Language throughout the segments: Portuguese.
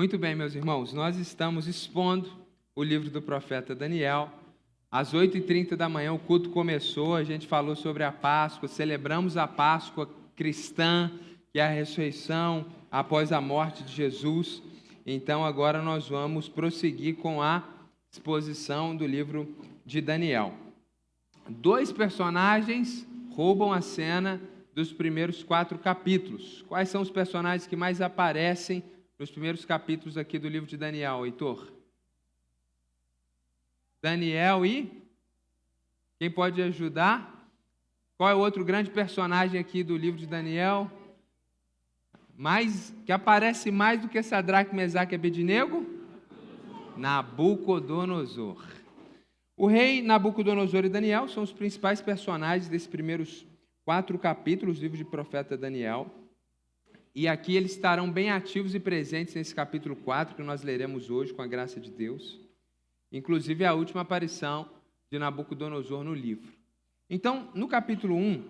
Muito bem, meus irmãos, nós estamos expondo o livro do profeta Daniel. Às 8h30 da manhã o culto começou, a gente falou sobre a Páscoa, celebramos a Páscoa cristã, que é a ressurreição após a morte de Jesus. Então agora nós vamos prosseguir com a exposição do livro de Daniel. Dois personagens roubam a cena dos primeiros 4 capítulos. Quais são os personagens que mais aparecem nos primeiros capítulos aqui do livro de Daniel, Heitor? Daniel e... Quem pode ajudar? Qual é o outro grande personagem aqui do livro de Daniel? Que aparece mais do que Sadraque, Mesaque e Abednego? Nabucodonosor. O rei Nabucodonosor e Daniel são os principais personagens desses primeiros 4 capítulos do livro de profeta Daniel. E aqui eles estarão bem ativos e presentes nesse capítulo 4 que nós leremos hoje, com a graça de Deus. Inclusive, é a última aparição de Nabucodonosor no livro. Então, no capítulo 1,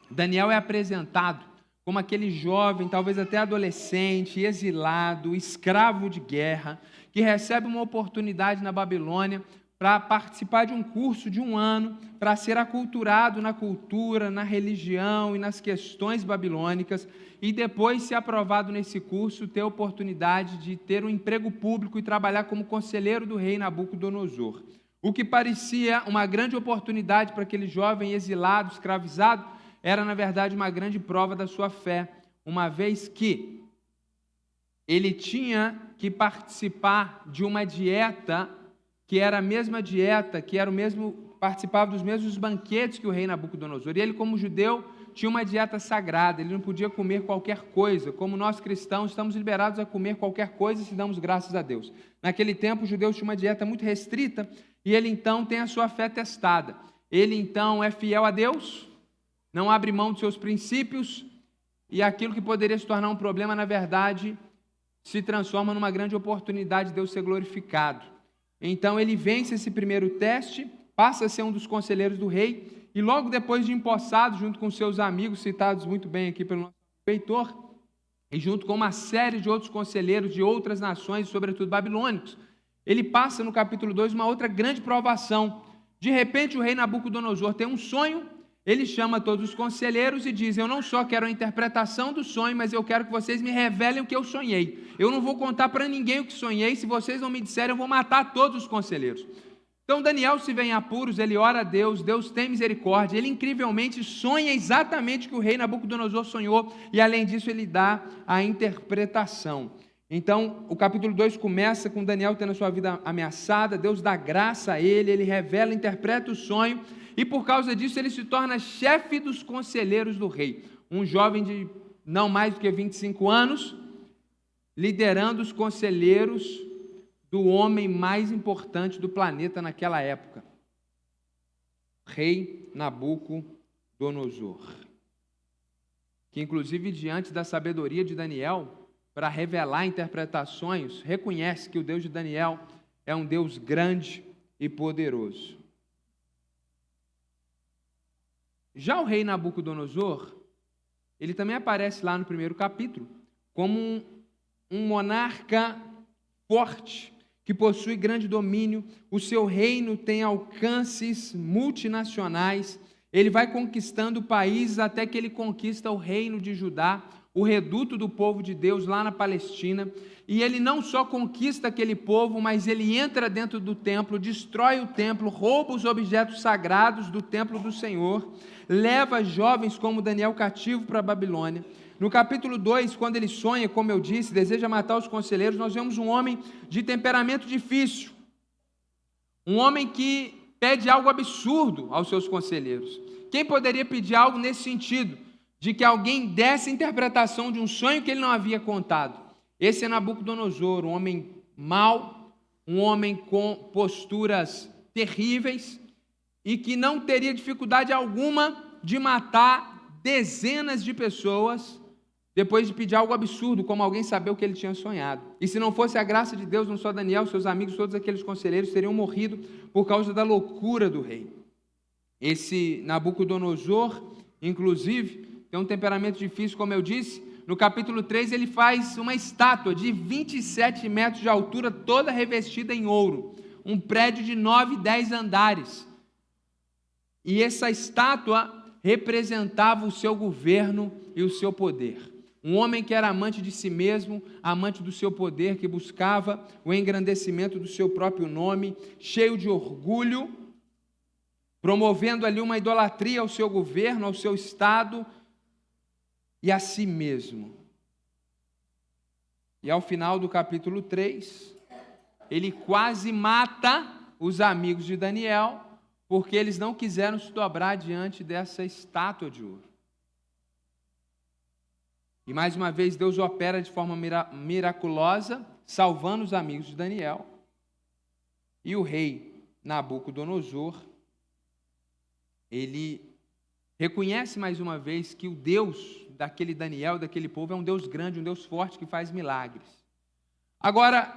Daniel é apresentado como aquele jovem, talvez até adolescente, exilado, escravo de guerra, que recebe uma oportunidade na Babilônia para participar de um curso de 1 ano, para ser aculturado na cultura, na religião e nas questões babilônicas, e depois, se aprovado nesse curso, ter a oportunidade de ter um emprego público e trabalhar como conselheiro do rei Nabucodonosor. O que parecia uma grande oportunidade para aquele jovem exilado, escravizado, era, na verdade, uma grande prova da sua fé, uma vez que ele tinha que participar de uma dieta que era a mesma dieta, participava dos mesmos banquetes que o rei Nabucodonosor. E ele, como judeu, tinha uma dieta sagrada, ele não podia comer qualquer coisa. Como nós cristãos, estamos liberados a comer qualquer coisa se damos graças a Deus. Naquele tempo, os judeus tinham uma dieta muito restrita e ele, então, tem a sua fé testada. Ele, então, é fiel a Deus, não abre mão dos seus princípios e aquilo que poderia se tornar um problema, na verdade, se transforma numa grande oportunidade de Deus ser glorificado. Então, ele vence esse primeiro teste, passa a ser um dos conselheiros do rei, e logo depois de empossado, junto com seus amigos, citados muito bem aqui pelo nosso Heitor, e junto com uma série de outros conselheiros de outras nações, sobretudo babilônicos, ele passa no capítulo 2 uma outra grande provação. De repente, o rei Nabucodonosor tem um sonho, ele chama todos os conselheiros e diz: eu não só quero a interpretação do sonho, mas eu quero que vocês me revelem o que eu sonhei. Eu não vou contar para ninguém o que sonhei, se vocês não me disserem, eu vou matar todos os conselheiros. Então Daniel se vê em apuros, ele ora a Deus, Deus tem misericórdia, ele incrivelmente sonha exatamente o que o rei Nabucodonosor sonhou, e além disso ele dá a interpretação. Então o capítulo 2 começa com Daniel tendo a sua vida ameaçada, Deus dá graça a ele revela, interpreta o sonho, e por causa disso ele se torna chefe dos conselheiros do rei, um jovem de não mais do que 25 anos, liderando os conselheiros do homem mais importante do planeta naquela época, rei Nabucodonosor, que inclusive diante da sabedoria de Daniel, para revelar interpretações, reconhece que o Deus de Daniel é um Deus grande e poderoso. Já o rei Nabucodonosor, ele também aparece lá no primeiro capítulo, como um monarca forte, que possui grande domínio, o seu reino tem alcances multinacionais, ele vai conquistando países até que ele conquista o reino de Judá, o reduto do povo de Deus lá na Palestina, e ele não só conquista aquele povo, mas ele entra dentro do templo, destrói o templo, rouba os objetos sagrados do templo do Senhor, leva jovens como Daniel cativo para a Babilônia. No capítulo 2, quando ele sonha, como eu disse, deseja matar os conselheiros, nós vemos um homem de temperamento difícil, um homem que pede algo absurdo aos seus conselheiros. Quem poderia pedir algo nesse sentido? De que alguém desse interpretação de um sonho que ele não havia contado. Esse é Nabucodonosor, um homem mau, um homem com posturas terríveis e que não teria dificuldade alguma de matar dezenas de pessoas depois de pedir algo absurdo, como alguém saber o que ele tinha sonhado. E se não fosse a graça de Deus, não só Daniel, seus amigos, todos aqueles conselheiros teriam morrido por causa da loucura do rei. Esse Nabucodonosor, inclusive, tem um temperamento difícil, como eu disse. no capítulo 3, ele faz uma estátua de 27 metros de altura, toda revestida em ouro. Um prédio de 9, 10 andares. E essa estátua representava o seu governo e o seu poder. Um homem que era amante de si mesmo, amante do seu poder, que buscava o engrandecimento do seu próprio nome, cheio de orgulho, promovendo ali uma idolatria ao seu governo, ao seu estado e a si mesmo. E ao final do capítulo 3, ele quase mata os amigos de Daniel, porque eles não quiseram se dobrar diante dessa estátua de ouro. E mais uma vez Deus opera de forma miraculosa, salvando os amigos de Daniel. E o rei Nabucodonosor, ele reconhece mais uma vez que o Deus daquele Daniel, daquele povo, é um Deus grande, um Deus forte que faz milagres. Agora,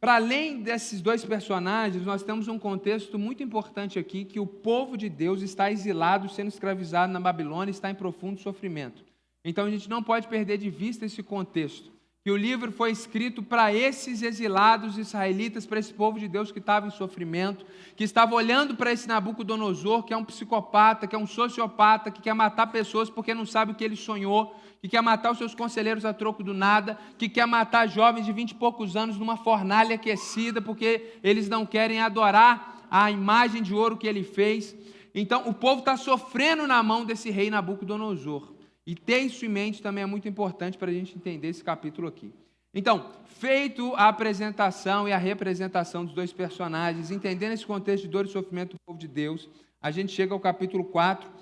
para além desses dois personagens, nós temos um contexto muito importante aqui, que o povo de Deus está exilado, sendo escravizado na Babilônia, está em profundo sofrimento. Então a gente não pode perder de vista esse contexto, que o livro foi escrito para esses exilados israelitas, para esse povo de Deus que estava em sofrimento, que estava olhando para esse Nabucodonosor, que é um psicopata, que é um sociopata, que quer matar pessoas porque não sabe o que ele sonhou, que quer matar os seus conselheiros a troco do nada, que quer matar jovens de 20 e poucos anos numa fornalha aquecida, porque eles não querem adorar a imagem de ouro que ele fez. Então o povo está sofrendo na mão desse rei Nabucodonosor. E ter isso em mente também é muito importante para a gente entender esse capítulo aqui. Então, feito a apresentação e a representação dos dois personagens, entendendo esse contexto de dor e sofrimento do povo de Deus, a gente chega ao capítulo 4. O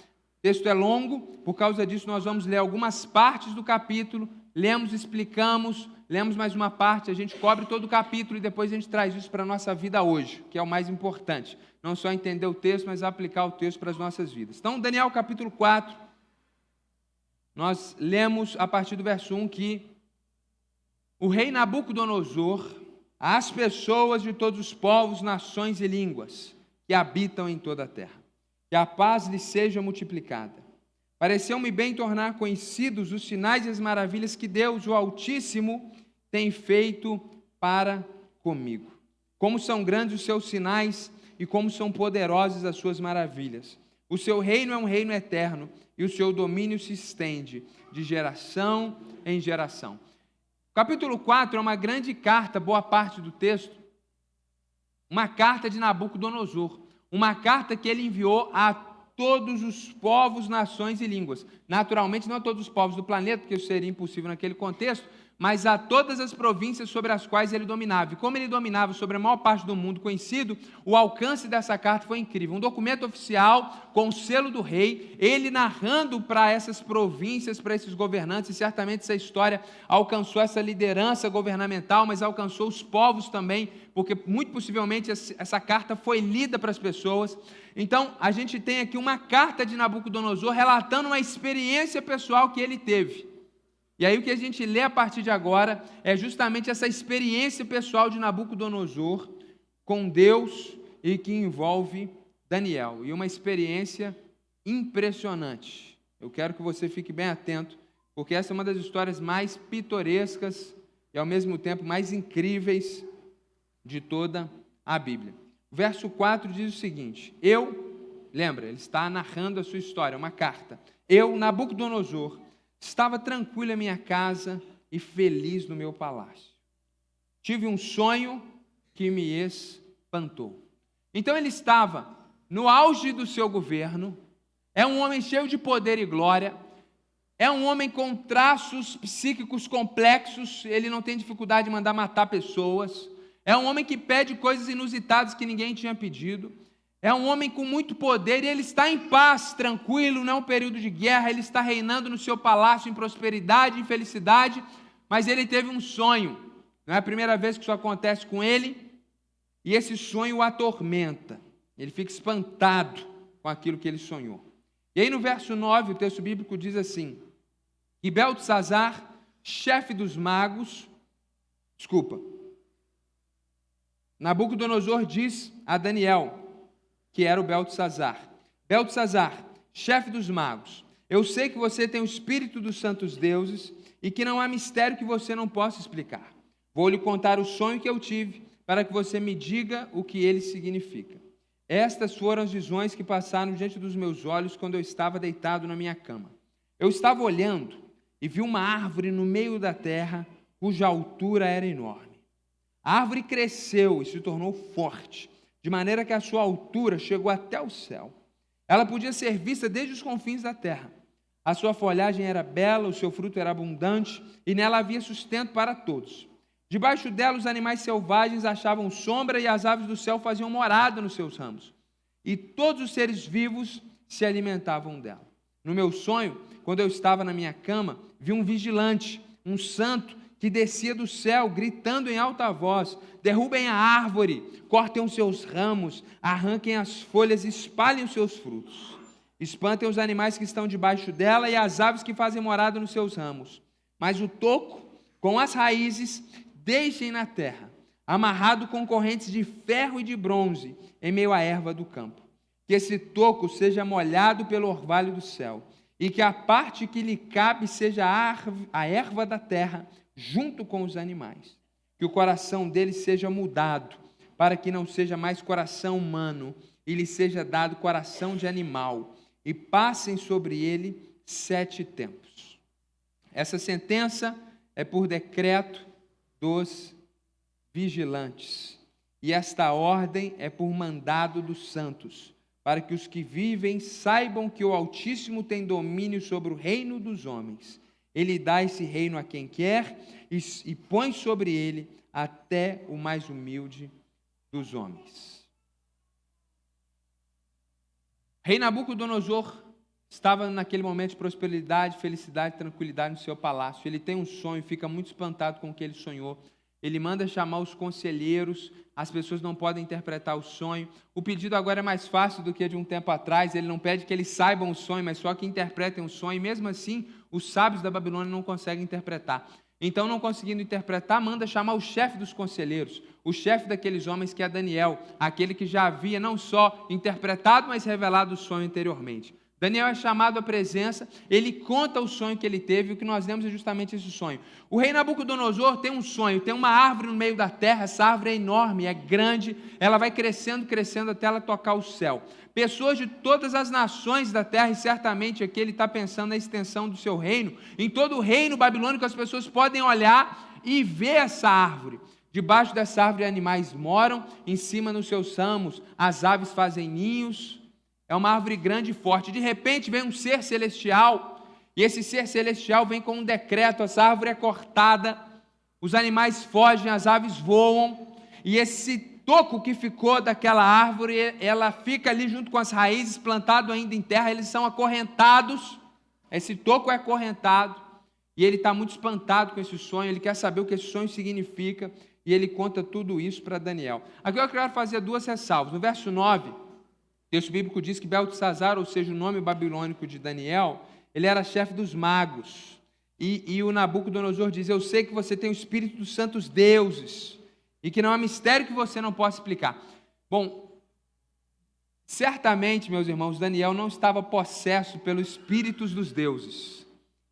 texto é longo, por causa disso nós vamos ler algumas partes do capítulo, lemos, explicamos, lemos mais uma parte, a gente cobre todo o capítulo e depois a gente traz isso para a nossa vida hoje, que é o mais importante. Não só entender o texto, mas aplicar o texto para as nossas vidas. Então, Daniel capítulo 4, nós lemos a partir do verso 1 que o rei Nabucodonosor, às pessoas de todos os povos, nações e línguas que habitam em toda a terra, que a paz lhes seja multiplicada. Pareceu-me bem tornar conhecidos os sinais e as maravilhas que Deus, o Altíssimo, tem feito para comigo. Como são grandes os seus sinais e como são poderosas as suas maravilhas. O seu reino é um reino eterno, e o seu domínio se estende de geração em geração. O capítulo 4 é uma grande carta, boa parte do texto, uma carta de Nabucodonosor, uma carta que ele enviou a todos os povos, nações e línguas. Naturalmente, não a todos os povos do planeta, porque isso seria impossível naquele contexto, mas a todas as províncias sobre as quais ele dominava. E como ele dominava sobre a maior parte do mundo conhecido, o alcance dessa carta foi incrível. Um documento oficial com o selo do rei, ele narrando para essas províncias, para esses governantes, e certamente essa história alcançou essa liderança governamental, mas alcançou os povos também, porque muito possivelmente essa carta foi lida para as pessoas. Então, a gente tem aqui uma carta de Nabucodonosor relatando uma experiência pessoal que ele teve. E aí o que a gente lê a partir de agora é justamente essa experiência pessoal de Nabucodonosor com Deus e que envolve Daniel. E uma experiência impressionante. Eu quero que você fique bem atento, porque essa é uma das histórias mais pitorescas e ao mesmo tempo mais incríveis de toda a Bíblia. O verso 4 diz o seguinte: lembra, ele está narrando a sua história, uma carta. Eu, Nabucodonosor, estava tranquilo em minha casa e feliz no meu palácio. Tive um sonho que me espantou. Então ele estava no auge do seu governo, é um homem cheio de poder e glória, é um homem com traços psíquicos complexos, ele não tem dificuldade de mandar matar pessoas, é um homem que pede coisas inusitadas que ninguém tinha pedido, é um homem com muito poder e ele está em paz, tranquilo, não é um período de guerra, ele está reinando no seu palácio em prosperidade, em felicidade, mas ele teve um sonho. Não é a primeira vez que isso acontece com ele, e esse sonho o atormenta. Ele fica espantado com aquilo que ele sonhou. E aí no verso 9, o texto bíblico diz assim: e Beltesazar, chefe dos magos, Nabucodonosor diz a Daniel, que era o Beltesazar: Beltesazar, chefe dos magos, eu sei que você tem o espírito dos santos deuses e que não há mistério que você não possa explicar. Vou lhe contar o sonho que eu tive, para que você me diga o que ele significa. Estas foram as visões que passaram diante dos meus olhos quando eu estava deitado na minha cama. Eu estava olhando e vi uma árvore no meio da terra, cuja altura era enorme. A árvore cresceu e se tornou forte, de maneira que a sua altura chegou até o céu. Ela podia ser vista desde os confins da terra. A sua folhagem era bela, o seu fruto era abundante, e nela havia sustento para todos. Debaixo dela, os animais selvagens achavam sombra e as aves do céu faziam morada nos seus ramos. E todos os seres vivos se alimentavam dela. No meu sonho, quando eu estava na minha cama, vi um vigilante, um santo, que descia do céu, gritando em alta voz: derrubem a árvore, cortem os seus ramos, arranquem as folhas e espalhem os seus frutos. Espantem os animais que estão debaixo dela e as aves que fazem morada nos seus ramos. Mas o toco, com as raízes, deixem na terra, amarrado com correntes de ferro e de bronze, em meio à erva do campo. Que esse toco seja molhado pelo orvalho do céu, e que a parte que lhe cabe seja a erva da terra, junto com os animais. Que o coração dele seja mudado, para que não seja mais coração humano, e lhe seja dado coração de animal, e passem sobre ele 7 tempos. Essa sentença é por decreto dos vigilantes, e esta ordem é por mandado dos santos, para que os que vivem saibam que o Altíssimo tem domínio sobre o reino dos homens. Ele dá esse reino a quem quer e põe sobre ele até o mais humilde dos homens. Rei Nabucodonosor estava naquele momento de prosperidade, felicidade, tranquilidade no seu palácio. Ele tem um sonho, fica muito espantado com o que ele sonhou. Ele manda chamar os conselheiros, as pessoas não podem interpretar o sonho. O pedido agora é mais fácil do que de um tempo atrás. Ele não pede que eles saibam o sonho, mas só que interpretem o sonho. E mesmo assim, os sábios da Babilônia não conseguem interpretar. Então, não conseguindo interpretar, manda chamar o chefe dos conselheiros, o chefe daqueles homens, que é Daniel, aquele que já havia não só interpretado, mas revelado o sonho anteriormente. Daniel é chamado à presença, ele conta o sonho que ele teve, e o que nós lemos é justamente esse sonho. O rei Nabucodonosor tem um sonho, tem uma árvore no meio da terra, essa árvore é enorme, é grande, ela vai crescendo, crescendo até ela tocar o céu. Pessoas de todas as nações da terra, e certamente aqui ele está pensando na extensão do seu reino, em todo o reino babilônico as pessoas podem olhar e ver essa árvore. Debaixo dessa árvore animais moram, em cima nos seus ramos as aves fazem ninhos. É uma árvore grande e forte. De repente vem um ser celestial, e esse ser celestial vem com um decreto: essa árvore é cortada, os animais fogem, as aves voam, e esse toco que ficou daquela árvore, ela fica ali junto com as raízes, plantado ainda em terra, eles são acorrentados, esse toco é acorrentado, e ele está muito espantado com esse sonho, ele quer saber o que esse sonho significa, e ele conta tudo isso para Daniel. Aqui eu quero fazer 2 ressalvas. No verso 9, o texto bíblico diz que Beltesazar, ou seja, o nome babilônico de Daniel, ele era chefe dos magos. E o Nabucodonosor diz: eu sei que você tem o espírito dos santos deuses, e que não há mistério que você não possa explicar. Bom, certamente, meus irmãos, Daniel não estava possesso pelos espíritos dos deuses.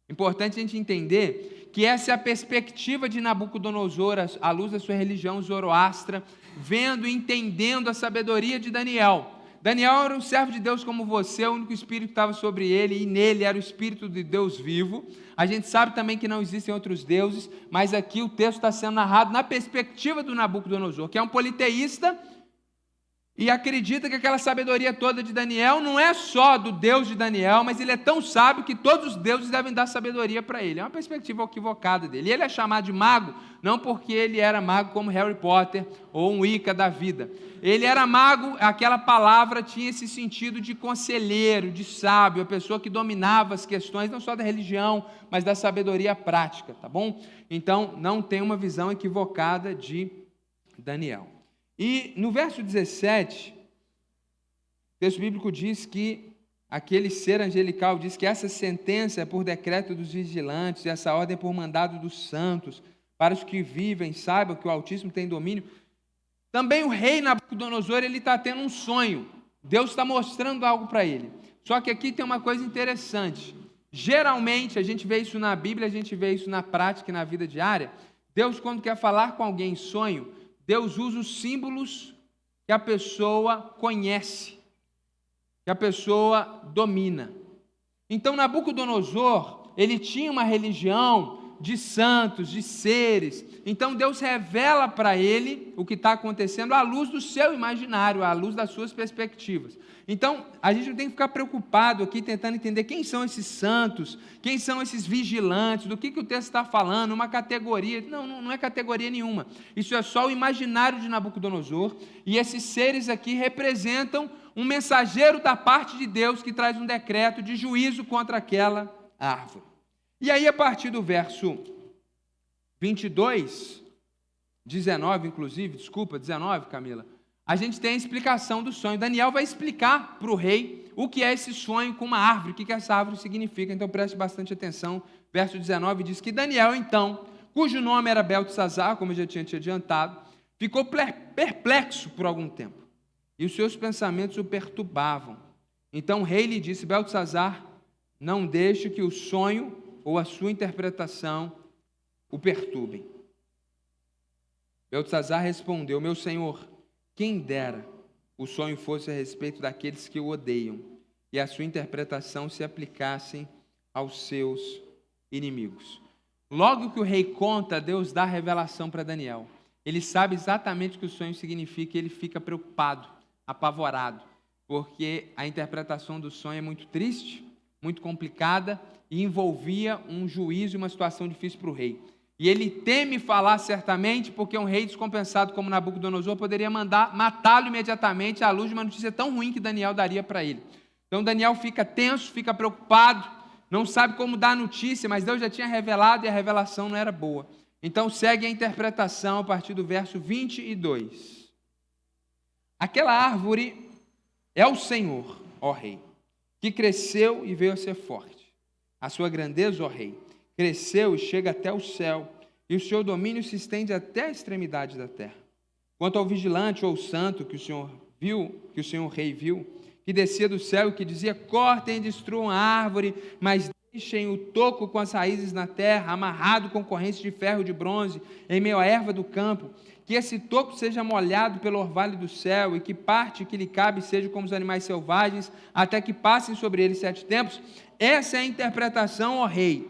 Importante a gente entender que essa é a perspectiva de Nabucodonosor, à luz da sua religião zoroastra, vendo e entendendo a sabedoria de Daniel. Daniel era um servo de Deus como você, o único espírito que estava sobre ele, e nele era o espírito de Deus vivo. A gente sabe também que não existem outros deuses, mas aqui o texto está sendo narrado na perspectiva do Nabucodonosor, que é um politeísta, e acredita que aquela sabedoria toda de Daniel não é só do Deus de Daniel, mas ele é tão sábio que todos os deuses devem dar sabedoria para ele. É uma perspectiva equivocada dele. E ele é chamado de mago, não porque ele era mago como Harry Potter ou um Wicca da vida. Ele era mago, aquela palavra tinha esse sentido de conselheiro, de sábio, a pessoa que dominava as questões não só da religião, mas da sabedoria prática, tá bom? Então, não tem uma visão equivocada de Daniel. E no verso 17, o texto bíblico diz que aquele ser angelical diz que essa sentença é por decreto dos vigilantes, e essa ordem é por mandado dos santos, para os que vivem, saibam que o Altíssimo tem domínio. Também o rei Nabucodonosor, ele está tendo um sonho. Deus está mostrando algo para ele. Só que aqui tem uma coisa interessante. Geralmente, a gente vê isso na Bíblia, a gente vê isso na prática e na vida diária. Deus, quando quer falar com alguém em sonho, Deus usa os símbolos que a pessoa conhece, que a pessoa domina. Então, Nabucodonosor, ele tinha uma religião de santos, de seres. Então, Deus revela para ele o que está acontecendo à luz do seu imaginário, à luz das suas perspectivas. Então, a gente não tem que ficar preocupado aqui tentando entender quem são esses santos, quem são esses vigilantes, do que o texto está falando, uma categoria. Não é categoria nenhuma. Isso é só o imaginário de Nabucodonosor, e esses seres aqui representam um mensageiro da parte de Deus que traz um decreto de juízo contra aquela árvore. E aí, a partir do verso 22, 19, Camila, a gente tem a explicação do sonho. Daniel vai explicar para o rei o que é esse sonho com uma árvore, o que essa árvore significa. Então, preste bastante atenção. Verso 19 diz que Daniel, então, cujo nome era Beltesazar, como eu já tinha te adiantado, ficou perplexo por algum tempo, e os seus pensamentos o perturbavam. Então o rei lhe disse: Beltesazar, não deixe que o sonho ou a sua interpretação o perturbem. Beltesazar respondeu: meu senhor, quem dera o sonho fosse a respeito daqueles que o odeiam, e a sua interpretação se aplicasse aos seus inimigos. Logo que o rei conta, Deus dá a revelação para Daniel. Ele sabe exatamente o que o sonho significa, e ele fica preocupado, apavorado, porque a interpretação do sonho é muito triste, muito complicada, e envolvia um juízo e uma situação difícil para o rei. E ele teme falar certamente, porque um rei descompensado como Nabucodonosor poderia mandar matá-lo imediatamente à luz de uma notícia tão ruim que Daniel daria para ele. Então Daniel fica tenso, fica preocupado, não sabe como dar a notícia, mas Deus já tinha revelado e a revelação não era boa. Então segue a interpretação a partir do verso 22. Aquela árvore é o Senhor, ó rei, que cresceu e veio a ser forte. A sua grandeza, ó rei, cresceu e chega até o céu, e o seu domínio se estende até a extremidade da terra. Quanto ao vigilante ou santo que o senhor rei viu, que descia do céu e que dizia: cortem e destruam a árvore, mas deixem o toco com as raízes na terra, amarrado com correntes de ferro e de bronze, em meio à erva do campo, que esse toco seja molhado pelo orvalho do céu, e que parte que lhe cabe seja como os animais selvagens, até que passem sobre ele 7 tempos. Essa é a interpretação, ó rei,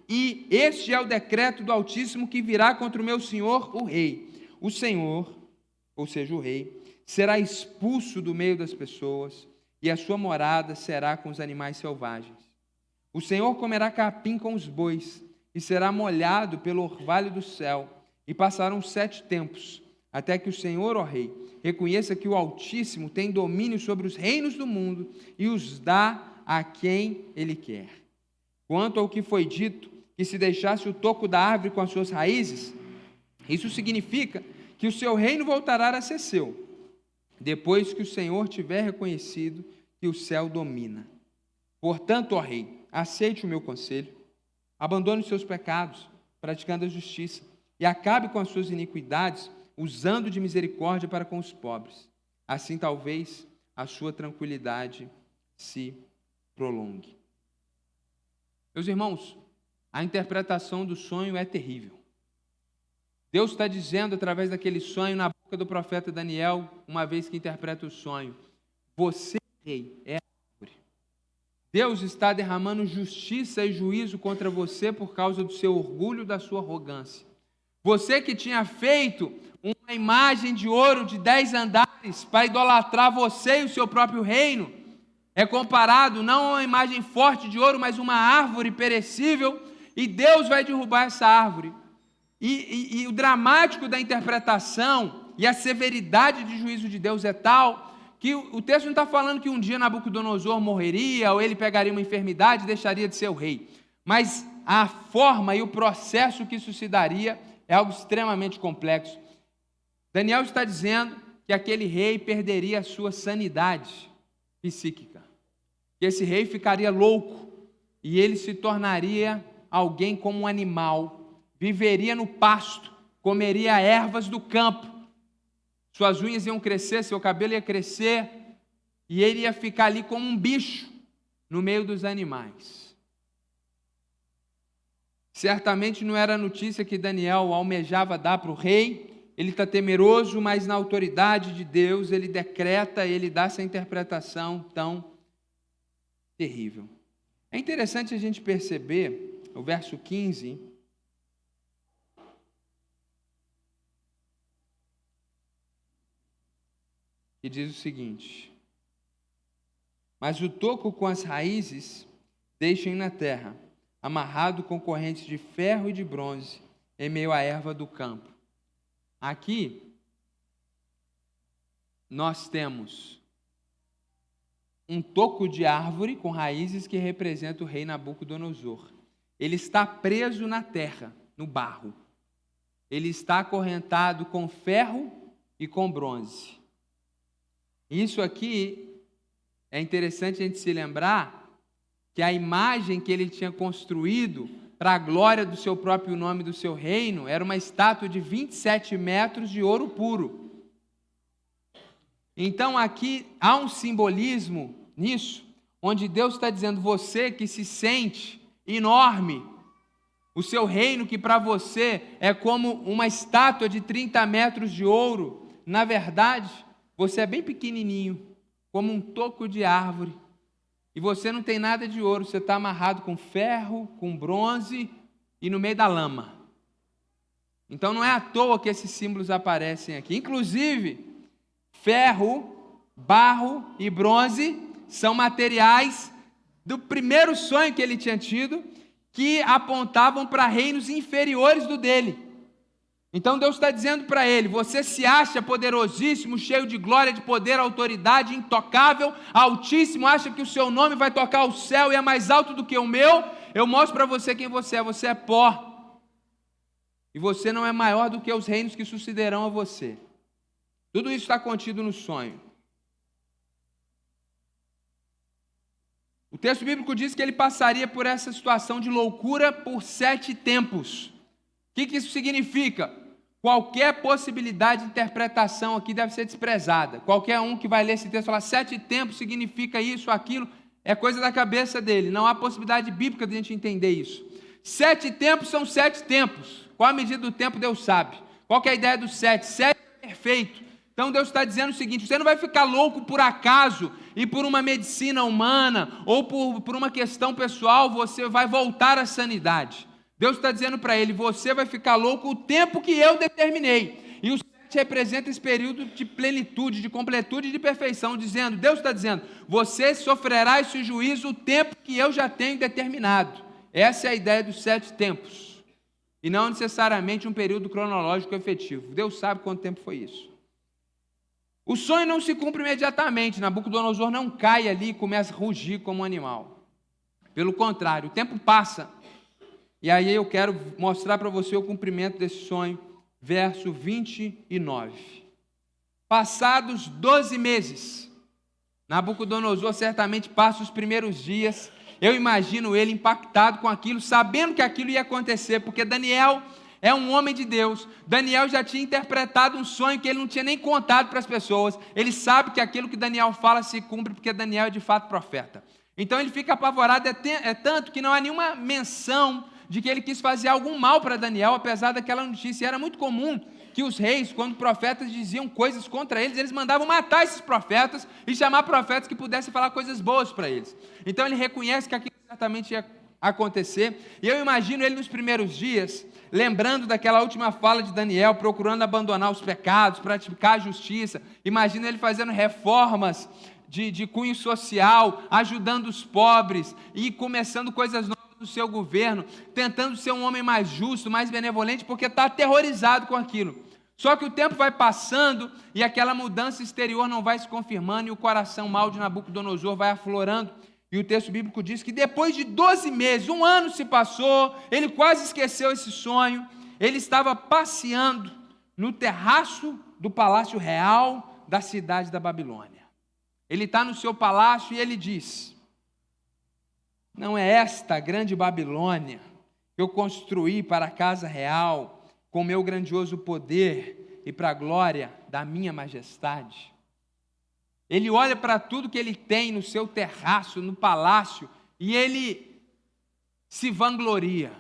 e este é o decreto do Altíssimo que virá contra o meu senhor, o rei. O senhor, ou seja, o rei, será expulso do meio das pessoas, e a sua morada será com os animais selvagens. O Senhor comerá capim com os bois, e será molhado pelo orvalho do céu, e passarão 7 tempos, até que o Senhor, ó rei, reconheça que o Altíssimo tem domínio sobre os reinos do mundo, e os dá a quem ele quer. Quanto ao que foi dito, que se deixasse o toco da árvore com as suas raízes, isso significa que o seu reino voltará a ser seu, depois que o Senhor tiver reconhecido que o céu domina. Portanto, ó rei, aceite o meu conselho, abandone os seus pecados, praticando a justiça, e acabe com as suas iniquidades, usando de misericórdia para com os pobres. Assim, talvez, a sua tranquilidade se prolongue. Meus irmãos, a interpretação do sonho é terrível. Deus está dizendo através daquele sonho na boca do profeta Daniel, uma vez que interpreta o sonho: você, rei, é a árvore. Deus está derramando justiça e juízo contra você por causa do seu orgulho, da sua arrogância. Você que tinha feito uma imagem de ouro de 10 andares para idolatrar você e o seu próprio reino, é comparado não a uma imagem forte de ouro, mas uma árvore perecível, e Deus vai derrubar essa árvore. E o dramático da interpretação e a severidade de juízo de Deus é tal que o texto não está falando que um dia Nabucodonosor morreria, ou ele pegaria uma enfermidade e deixaria de ser o rei. Mas a forma e o processo que isso se daria é algo extremamente complexo. Daniel está dizendo que aquele rei perderia a sua sanidade psíquica, que esse rei ficaria louco e ele se tornaria alguém como um animal, viveria no pasto, comeria ervas do campo, suas unhas iam crescer, seu cabelo ia crescer, e ele ia ficar ali como um bicho no meio dos animais. Certamente não era a notícia que Daniel almejava dar para o rei. Ele está temeroso, mas na autoridade de Deus ele decreta, ele dá essa interpretação tão terrível. É interessante a gente perceber o verso 15, que diz o seguinte: mas o toco com as raízes deixem na terra, amarrado com correntes de ferro e de bronze, em meio à erva do campo. Aqui, nós temos um toco de árvore com raízes que representa o rei Nabucodonosor. Ele está preso na terra, no barro. Ele está acorrentado com ferro e com bronze. Isso aqui é interessante a gente se lembrar que a imagem que ele tinha construído para a glória do seu próprio nome, do seu reino, era uma estátua de 27 metros de ouro puro. Então aqui há um simbolismo nisso, onde Deus está dizendo: você que se sente enorme, o seu reino que para você é como uma estátua de 30 metros de ouro, na verdade, você é bem pequenininho, como um toco de árvore. E você não tem nada de ouro, você está amarrado com ferro, com bronze e no meio da lama. Então não é à toa que esses símbolos aparecem aqui. Inclusive, ferro, barro e bronze são materiais do primeiro sonho que ele tinha tido, que apontavam para reinos inferiores do dele. Então Deus está dizendo para ele: você se acha poderosíssimo, cheio de glória, de poder, autoridade, intocável, altíssimo, acha que o seu nome vai tocar o céu e é mais alto do que o meu? Eu mostro para você quem você é pó. E você não é maior do que os reinos que sucederão a você. Tudo isso está contido no sonho. O texto bíblico diz que ele passaria por essa situação de loucura por 7 tempos. O que isso significa? Qualquer possibilidade de interpretação aqui deve ser desprezada. Qualquer um que vai ler esse texto e falar 7 tempos significa isso, aquilo, é coisa da cabeça dele. Não há possibilidade bíblica de a gente entender isso. 7 tempos são 7 tempos. Qual a medida do tempo, Deus sabe. Qual que é a ideia do 7? 7 é perfeito. Então Deus está dizendo o seguinte: você não vai ficar louco por acaso e por uma medicina humana ou por uma questão pessoal, você vai voltar à sanidade. Deus está dizendo para ele: você vai ficar louco o tempo que eu determinei. E o 7 representa esse período de plenitude, de completude e de perfeição, dizendo, Deus está dizendo: você sofrerá esse juízo o tempo que eu já tenho determinado. Essa é a ideia dos 7 tempos. E não necessariamente um período cronológico efetivo. Deus sabe quanto tempo foi isso. O sonho não se cumpre imediatamente. Nabucodonosor não cai ali e começa a rugir como um animal. Pelo contrário, o tempo passa. E aí eu quero mostrar para você o cumprimento desse sonho, verso 29. Passados 12 meses, Nabucodonosor certamente passa os primeiros dias, eu imagino ele impactado com aquilo, sabendo que aquilo ia acontecer, porque Daniel é um homem de Deus. Daniel já tinha interpretado um sonho que ele não tinha nem contado para as pessoas. Ele sabe que aquilo que Daniel fala se cumpre, porque Daniel é de fato profeta. Então ele fica apavorado, é tanto que não há nenhuma menção de que ele quis fazer algum mal para Daniel, apesar daquela notícia. Era muito comum que os reis, quando profetas diziam coisas contra eles, eles mandavam matar esses profetas e chamar profetas que pudessem falar coisas boas para eles. Então ele reconhece que aquilo certamente ia acontecer, e eu imagino ele nos primeiros dias, lembrando daquela última fala de Daniel, procurando abandonar os pecados, praticar a justiça. Imagino ele fazendo reformas de cunho social, ajudando os pobres e começando coisas novas do seu governo, tentando ser um homem mais justo, mais benevolente, porque está aterrorizado com aquilo. Só que o tempo vai passando e aquela mudança exterior não vai se confirmando e o coração mau de Nabucodonosor vai aflorando. E o texto bíblico diz que depois de 12 meses, 1 ano se passou, ele quase esqueceu esse sonho, ele estava passeando no terraço do palácio real da cidade da Babilônia. Ele está no seu palácio e ele diz: não é esta grande Babilônia que eu construí para a casa real, com meu grandioso poder e para a glória da minha majestade? Ele olha para tudo que ele tem no seu terraço, no palácio, e ele se vangloria.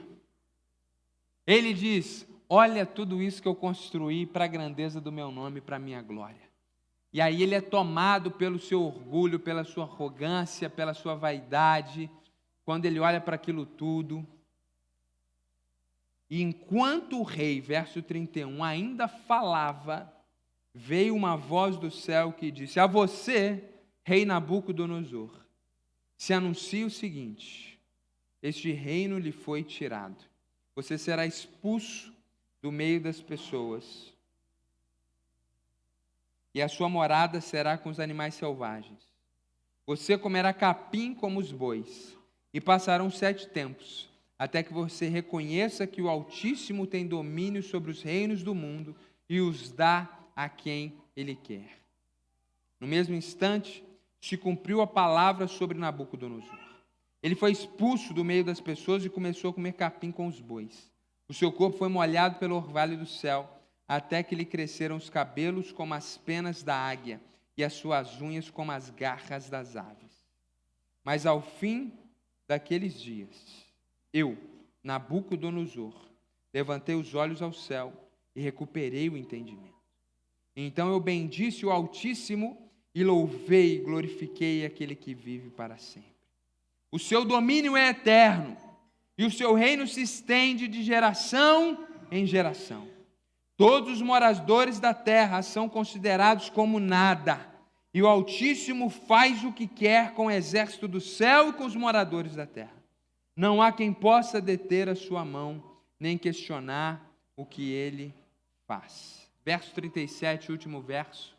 Ele diz: olha tudo isso que eu construí para a grandeza do meu nome, para a minha glória. E aí ele é tomado pelo seu orgulho, pela sua arrogância, pela sua vaidade, quando ele olha para aquilo tudo. E enquanto o rei, verso 31, ainda falava, veio uma voz do céu que disse: a você, rei Nabucodonosor, se anuncia o seguinte: este reino lhe foi tirado. Você será expulso do meio das pessoas, e a sua morada será com os animais selvagens. Você comerá capim como os bois, e passarão 7 tempos, até que você reconheça que o Altíssimo tem domínio sobre os reinos do mundo e os dá a quem Ele quer. No mesmo instante, se cumpriu a palavra sobre Nabucodonosor. Ele foi expulso do meio das pessoas e começou a comer capim com os bois. O seu corpo foi molhado pelo orvalho do céu, até que lhe cresceram os cabelos como as penas da águia e as suas unhas como as garras das aves. Mas ao fim daqueles dias, eu, Nabucodonosor, levantei os olhos ao céu e recuperei o entendimento. Então eu bendisse o Altíssimo e louvei e glorifiquei aquele que vive para sempre. O seu domínio é eterno e o seu reino se estende de geração em geração. Todos os moradores da terra são considerados como nada, e o Altíssimo faz o que quer com o exército do céu e com os moradores da terra. Não há quem possa deter a sua mão, nem questionar o que ele faz. Verso 37, último verso.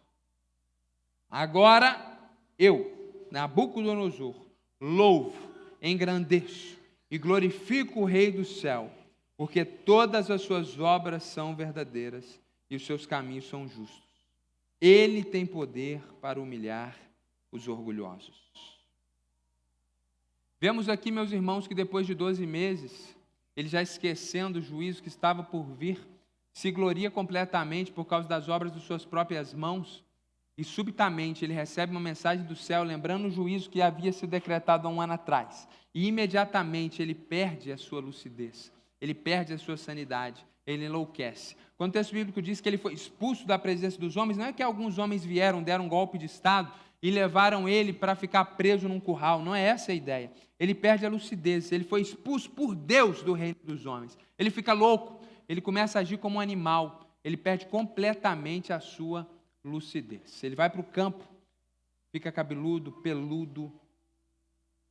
Agora eu, Nabucodonosor, louvo, engrandeço e glorifico o Rei do céu, porque todas as suas obras são verdadeiras e os seus caminhos são justos. Ele tem poder para humilhar os orgulhosos. Vemos aqui, meus irmãos, que depois de 12 meses, ele já esquecendo o juízo que estava por vir, se gloria completamente por causa das obras de suas próprias mãos, e subitamente ele recebe uma mensagem do céu, lembrando o juízo que havia sido decretado há um ano atrás, e imediatamente ele perde a sua lucidez, ele perde a sua sanidade, ele enlouquece. Quando o texto bíblico diz que ele foi expulso da presença dos homens, não é que alguns homens vieram, deram um golpe de estado e levaram ele para ficar preso num curral, não é essa a ideia. Ele perde a lucidez, ele foi expulso por Deus do reino dos homens. Ele fica louco, ele começa a agir como um animal, ele perde completamente a sua lucidez. Ele vai para o campo, fica cabeludo, peludo,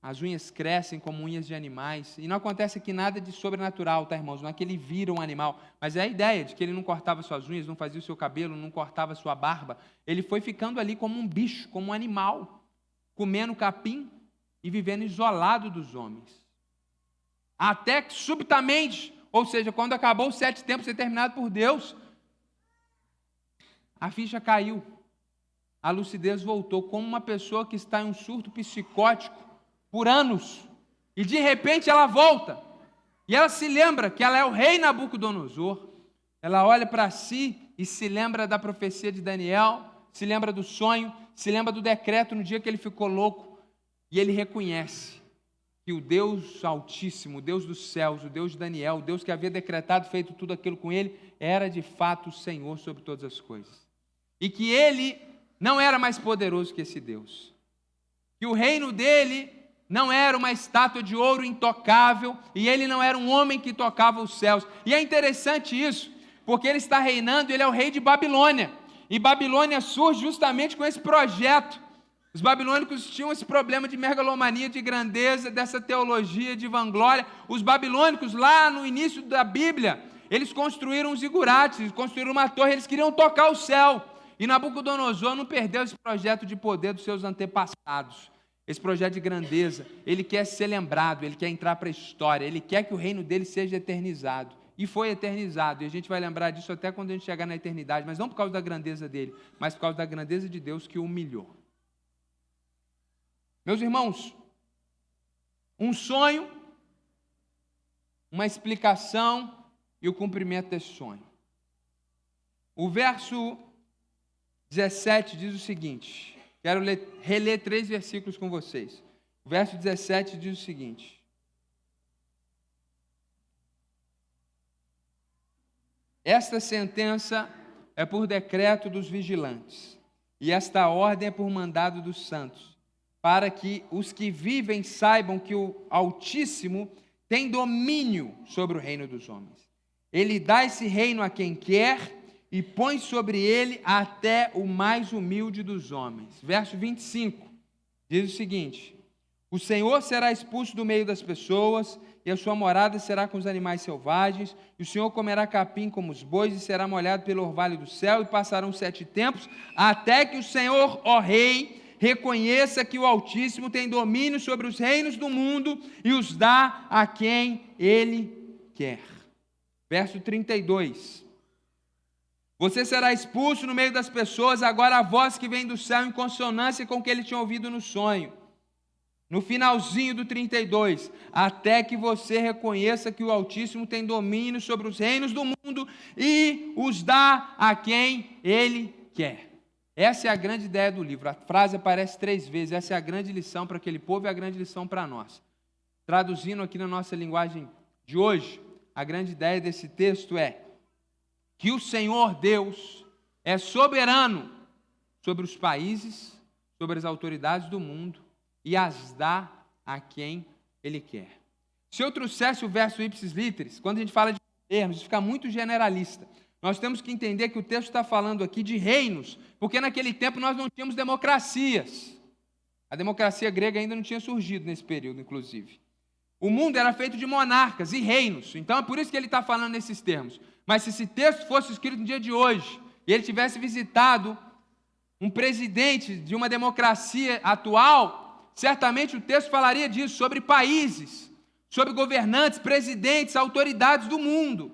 as unhas crescem como unhas de animais, e não acontece aqui nada de sobrenatural, tá, irmãos? Não é que ele vira um animal, mas é a ideia de que ele não cortava suas unhas, não fazia o seu cabelo, não cortava sua barba. Ele foi ficando ali como um bicho, como um animal, comendo capim e vivendo isolado dos homens. Até que subitamente, ou seja, quando acabou os 7 tempos determinados por Deus, a ficha caiu, a lucidez voltou, como uma pessoa que está em um surto psicótico por anos, e de repente ela volta, e ela se lembra que ela é o rei Nabucodonosor, ela olha para si e se lembra da profecia de Daniel, se lembra do sonho, se lembra do decreto no dia que ele ficou louco, e ele reconhece que o Deus Altíssimo, o Deus dos céus, o Deus de Daniel, o Deus que havia decretado, feito tudo aquilo com ele, era de fato o Senhor sobre todas as coisas. E que ele não era mais poderoso que esse Deus. Que o reino dele não era uma estátua de ouro intocável, e ele não era um homem que tocava os céus. E é interessante isso, porque ele está reinando, ele é o rei de Babilônia. E Babilônia surge justamente com esse projeto. Os babilônicos tinham esse problema de megalomania, de grandeza, dessa teologia de vanglória. Os babilônicos, lá no início da Bíblia, eles construíram um zigurate, construíram uma torre, eles queriam tocar o céu. E Nabucodonosor não perdeu esse projeto de poder dos seus antepassados, esse projeto de grandeza. Ele quer ser lembrado, ele quer entrar para a história, ele quer que o reino dele seja eternizado. E foi eternizado, e a gente vai lembrar disso até quando a gente chegar na eternidade, mas não por causa da grandeza dele, mas por causa da grandeza de Deus que o humilhou. Meus irmãos, um sonho, uma explicação e o cumprimento desse sonho. O verso 17 diz o seguinte, quero reler 3 versículos com vocês. O verso 17 diz o seguinte: Esta sentença é por decreto dos vigilantes, e esta ordem é por mandado dos santos, para que os que vivem saibam que o Altíssimo tem domínio sobre o reino dos homens. Ele dá esse reino a quem quer e põe sobre ele até o mais humilde dos homens. Verso 25 diz o seguinte: o Senhor será expulso do meio das pessoas, e a sua morada será com os animais selvagens, e o Senhor comerá capim como os bois, e será molhado pelo orvalho do céu, e passarão 7 tempos, até que o Senhor, ó Rei, reconheça que o Altíssimo tem domínio sobre os reinos do mundo, e os dá a quem Ele quer. Verso 32. Você será expulso no meio das pessoas, agora a voz que vem do céu em consonância com o que ele tinha ouvido no sonho. No finalzinho do 32, até que você reconheça que o Altíssimo tem domínio sobre os reinos do mundo e os dá a quem Ele quer. Essa é a grande ideia do livro. A frase aparece 3 vezes. Essa é a grande lição para aquele povo e a grande lição para nós. Traduzindo aqui na nossa linguagem de hoje, a grande ideia desse texto é que o Senhor Deus é soberano sobre os países, sobre as autoridades do mundo, e as dá a quem Ele quer. Se eu trouxesse o verso ipsis literis, quando a gente fala de termos, isso fica muito generalista. Nós temos que entender que o texto está falando aqui de reinos, porque naquele tempo nós não tínhamos democracias. A democracia grega ainda não tinha surgido nesse período, inclusive. O mundo era feito de monarcas e reinos, então é por isso que ele está falando nesses termos. Mas se esse texto fosse escrito no dia de hoje, e ele tivesse visitado um presidente de uma democracia atual, certamente o texto falaria disso, sobre países, sobre governantes, presidentes, autoridades do mundo.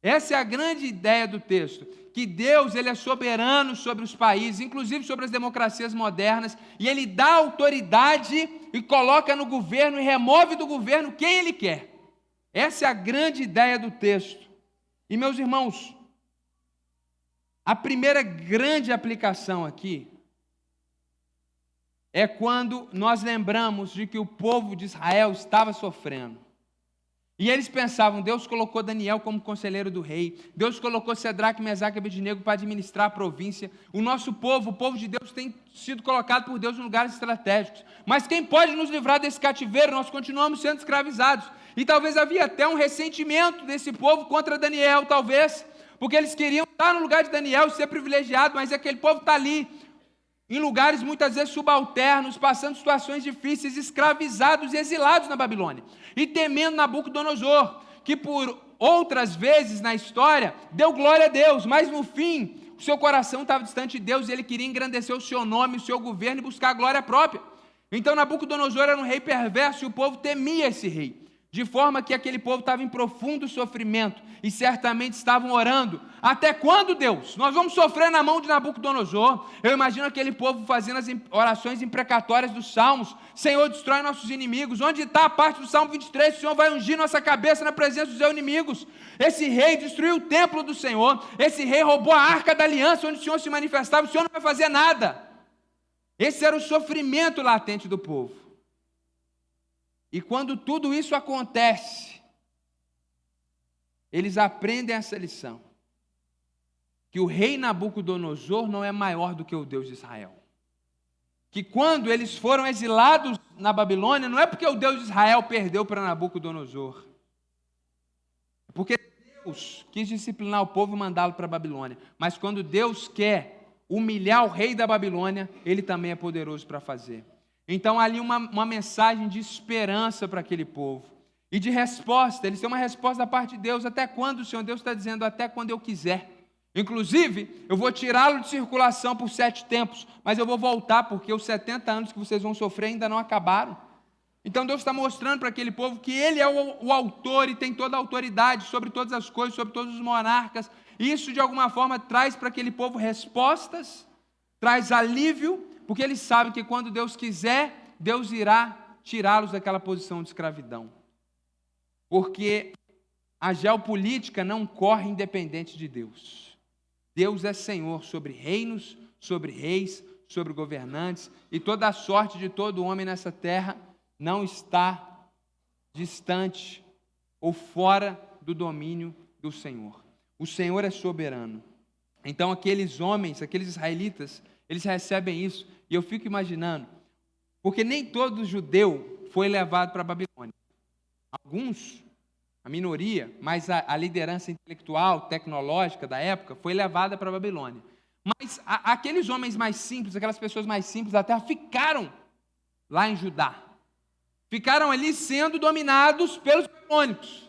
Essa é a grande ideia do texto, que Deus ele é soberano sobre os países, inclusive sobre as democracias modernas, e Ele dá autoridade e coloca no governo e remove do governo quem Ele quer. Essa é a grande ideia do texto. E, meus irmãos, a primeira grande aplicação aqui é quando nós lembramos de que o povo de Israel estava sofrendo. E eles pensavam, Deus colocou Daniel como conselheiro do rei, Deus colocou Cedraque, Mesaque e Abednego para administrar a província. O nosso povo, o povo de Deus, tem sido colocado por Deus em lugares estratégicos. Mas quem pode nos livrar desse cativeiro? Nós continuamos sendo escravizados. E talvez havia até um ressentimento desse povo contra Daniel, talvez, porque eles queriam estar no lugar de Daniel e ser privilegiado, mas aquele povo está ali, em lugares muitas vezes subalternos, passando situações difíceis, escravizados e exilados na Babilônia, e temendo Nabucodonosor, que por outras vezes na história deu glória a Deus, mas no fim o seu coração estava distante de Deus e ele queria engrandecer o seu nome, o seu governo e buscar a glória própria. Então Nabucodonosor era um rei perverso e o povo temia esse rei, de forma que aquele povo estava em profundo sofrimento e certamente estavam orando. Até quando, Deus? Nós vamos sofrer na mão de Nabucodonosor? Eu imagino aquele povo fazendo as orações imprecatórias dos salmos. Senhor, destrói nossos inimigos. Onde está a parte do Salmo 23? O Senhor vai ungir nossa cabeça na presença dos seus inimigos. Esse rei destruiu o templo do Senhor. Esse rei roubou a arca da aliança onde o Senhor se manifestava. O Senhor não vai fazer nada. Esse era o sofrimento latente do povo. E quando tudo isso acontece, eles aprendem essa lição, que o rei Nabucodonosor não é maior do que o Deus de Israel. Que quando eles foram exilados na Babilônia, não é porque o Deus de Israel perdeu para Nabucodonosor, é porque Deus quis disciplinar o povo e mandá-lo para a Babilônia. Mas quando Deus quer humilhar o rei da Babilônia, Ele também é poderoso para fazer. Então, ali uma mensagem de esperança para aquele povo. E de resposta, eles têm uma resposta da parte de Deus. Até quando, o Senhor Deus está dizendo? Até quando eu quiser. Inclusive, eu vou tirá-lo de circulação por 7 tempos, mas eu vou voltar, porque os 70 anos que vocês vão sofrer ainda não acabaram. Então, Deus está mostrando para aquele povo que Ele é o autor e tem toda a autoridade sobre todas as coisas, sobre todos os monarcas. Isso, de alguma forma, traz para aquele povo respostas, traz alívio, porque eles sabem que quando Deus quiser, Deus irá tirá-los daquela posição de escravidão. Porque a geopolítica não corre independente de Deus. Deus é Senhor sobre reinos, sobre reis, sobre governantes, e toda a sorte de todo homem nessa terra não está distante ou fora do domínio do Senhor. O Senhor é soberano. Então aqueles homens, aqueles israelitas, eles recebem isso. E eu fico imaginando, porque nem todo judeu foi levado para a Babilônia. Alguns, a minoria, mas a liderança intelectual, tecnológica da época foi levada para a Babilônia. Mas aqueles homens mais simples, aquelas pessoas mais simples da terra, ficaram lá em Judá. Ficaram ali sendo dominados pelos babilônicos.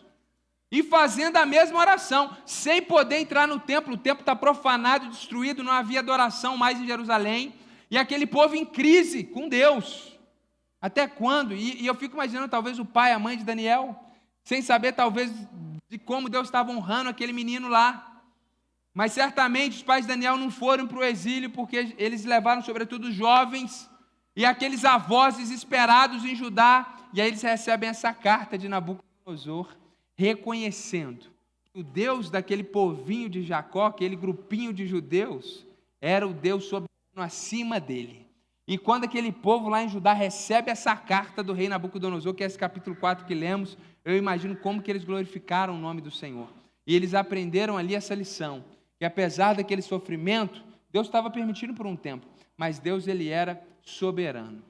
E fazendo a mesma oração, sem poder entrar no templo. O templo está profanado, destruído, não havia adoração mais em Jerusalém. E aquele povo em crise com Deus. Até quando? E eu fico imaginando talvez o pai, a mãe de Daniel, sem saber talvez de como Deus estava honrando aquele menino lá. Mas certamente os pais de Daniel não foram para o exílio, porque eles levaram sobretudo os jovens e aqueles avós desesperados em Judá. E aí eles recebem essa carta de Nabucodonosor, reconhecendo que o Deus daquele povinho de Jacó, aquele grupinho de judeus, era o Deus soberano acima dele. E quando aquele povo lá em Judá recebe essa carta do rei Nabucodonosor, que é esse capítulo 4 que lemos, eu imagino como que eles glorificaram o nome do Senhor. E eles aprenderam ali essa lição, que apesar daquele sofrimento, Deus estava permitindo por um tempo, mas Deus, ele era soberano.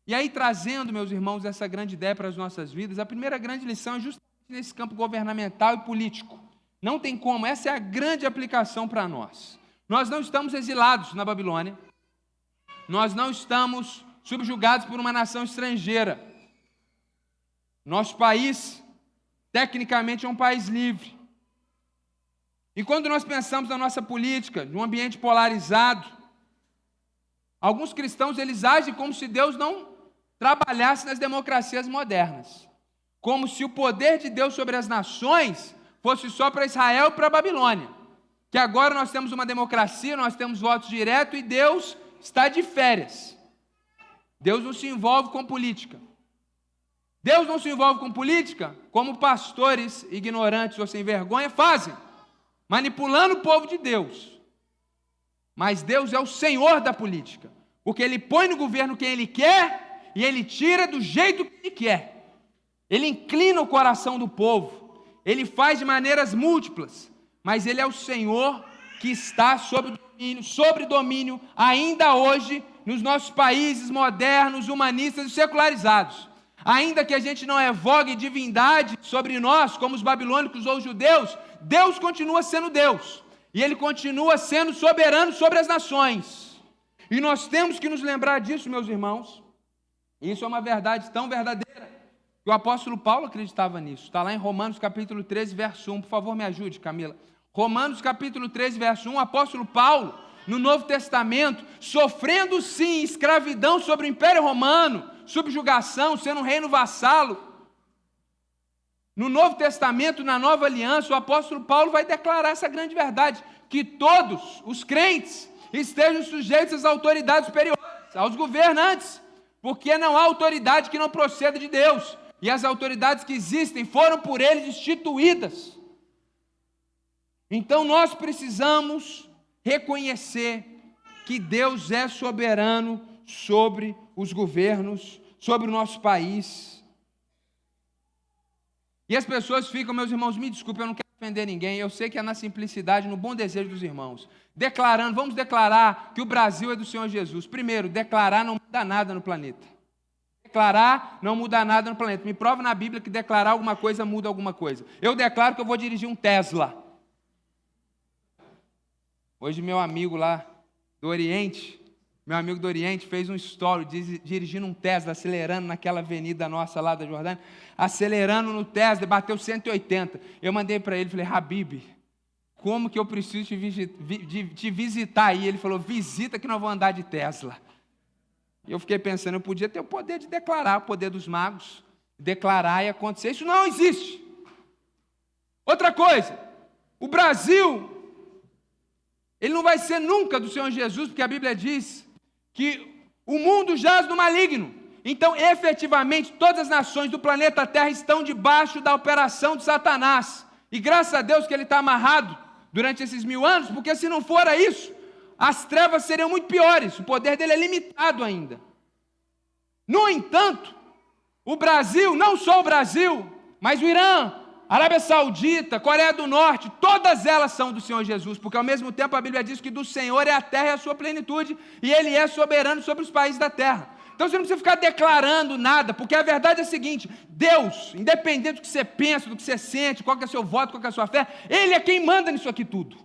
E aí, trazendo, meus irmãos, essa grande ideia para as nossas vidas, a primeira grande lição é justamente nesse campo governamental e político. Não tem como, essa é a grande aplicação para nós. Nós não estamos exilados na Babilônia, nós não estamos subjugados por uma nação estrangeira. Nosso país, tecnicamente, é um país livre. E quando nós pensamos na nossa política, num ambiente polarizado, alguns cristãos, eles agem como se Deus não trabalhasse nas democracias modernas. Como se o poder de Deus sobre as nações fosse só para Israel e para a Babilônia. Que agora nós temos uma democracia, nós temos votos diretos e Deus está de férias. Deus não se envolve com política. Deus não se envolve com política como pastores ignorantes ou sem vergonha fazem, manipulando o povo de Deus. Mas Deus é o Senhor da política, porque Ele põe no governo quem Ele quer e Ele tira do jeito que Ele quer. Ele inclina o coração do povo, Ele faz de maneiras múltiplas, mas Ele é o Senhor que está sobre domínio ainda hoje nos nossos países modernos, humanistas e secularizados. Ainda que a gente não evogue divindade sobre nós, como os babilônicos ou os judeus, Deus continua sendo Deus. E Ele continua sendo soberano sobre as nações. E nós temos que nos lembrar disso, meus irmãos. Isso é uma verdade tão verdadeira que o apóstolo Paulo acreditava nisso. Está lá em Romanos capítulo 13, verso 1. Por favor, me ajude, Camila. Romanos capítulo 13, verso 1. O apóstolo Paulo, no Novo Testamento, sofrendo sim escravidão sobre o Império Romano, subjugação, sendo um reino vassalo. No Novo Testamento, na Nova Aliança, o apóstolo Paulo vai declarar essa grande verdade, que todos os crentes estejam sujeitos às autoridades superiores, aos governantes, porque não há autoridade que não proceda de Deus, e as autoridades que existem foram por eles instituídas. Então nós precisamos reconhecer que Deus é soberano sobre os governos, sobre o nosso país. E as pessoas ficam, meus irmãos, me desculpem, eu não quero ofender ninguém, eu sei que é na simplicidade, no bom desejo dos irmãos, declarando, vamos declarar que o Brasil é do Senhor Jesus. Primeiro, declarar não muda nada no planeta. Declarar não muda nada no planeta. Me prova na Bíblia que declarar alguma coisa muda alguma coisa. Eu declaro que eu vou dirigir um Tesla. Hoje meu amigo lá do Oriente, fez um story dirigindo um Tesla, acelerando naquela avenida nossa lá da Jordânia, acelerando no Tesla, bateu 180. Eu mandei para ele, falei, Habib, como que eu preciso te visitar aí? Ele falou, visita que nós vamos andar de Tesla. E eu fiquei pensando, eu podia ter o poder de declarar, o poder dos magos, declarar e acontecer. Isso não existe. Outra coisa, o Brasil, ele não vai ser nunca do Senhor Jesus, porque a Bíblia diz que o mundo jaz no maligno. Então, efetivamente, todas as nações do planeta Terra estão debaixo da operação de Satanás. E graças a Deus que ele está amarrado durante esses 1000 anos, porque se não fora isso, as trevas seriam muito piores, o poder dele é limitado ainda. No entanto, o Brasil, não só o Brasil, mas o Irã, Arábia Saudita, Coreia do Norte, todas elas são do Senhor Jesus, porque ao mesmo tempo a Bíblia diz que do Senhor é a terra e a sua plenitude, e Ele é soberano sobre os países da terra. Então você não precisa ficar declarando nada, porque a verdade é a seguinte: Deus, independente do que você pensa, do que você sente, qual que é o seu voto, qual que é a sua fé, Ele é quem manda nisso aqui tudo.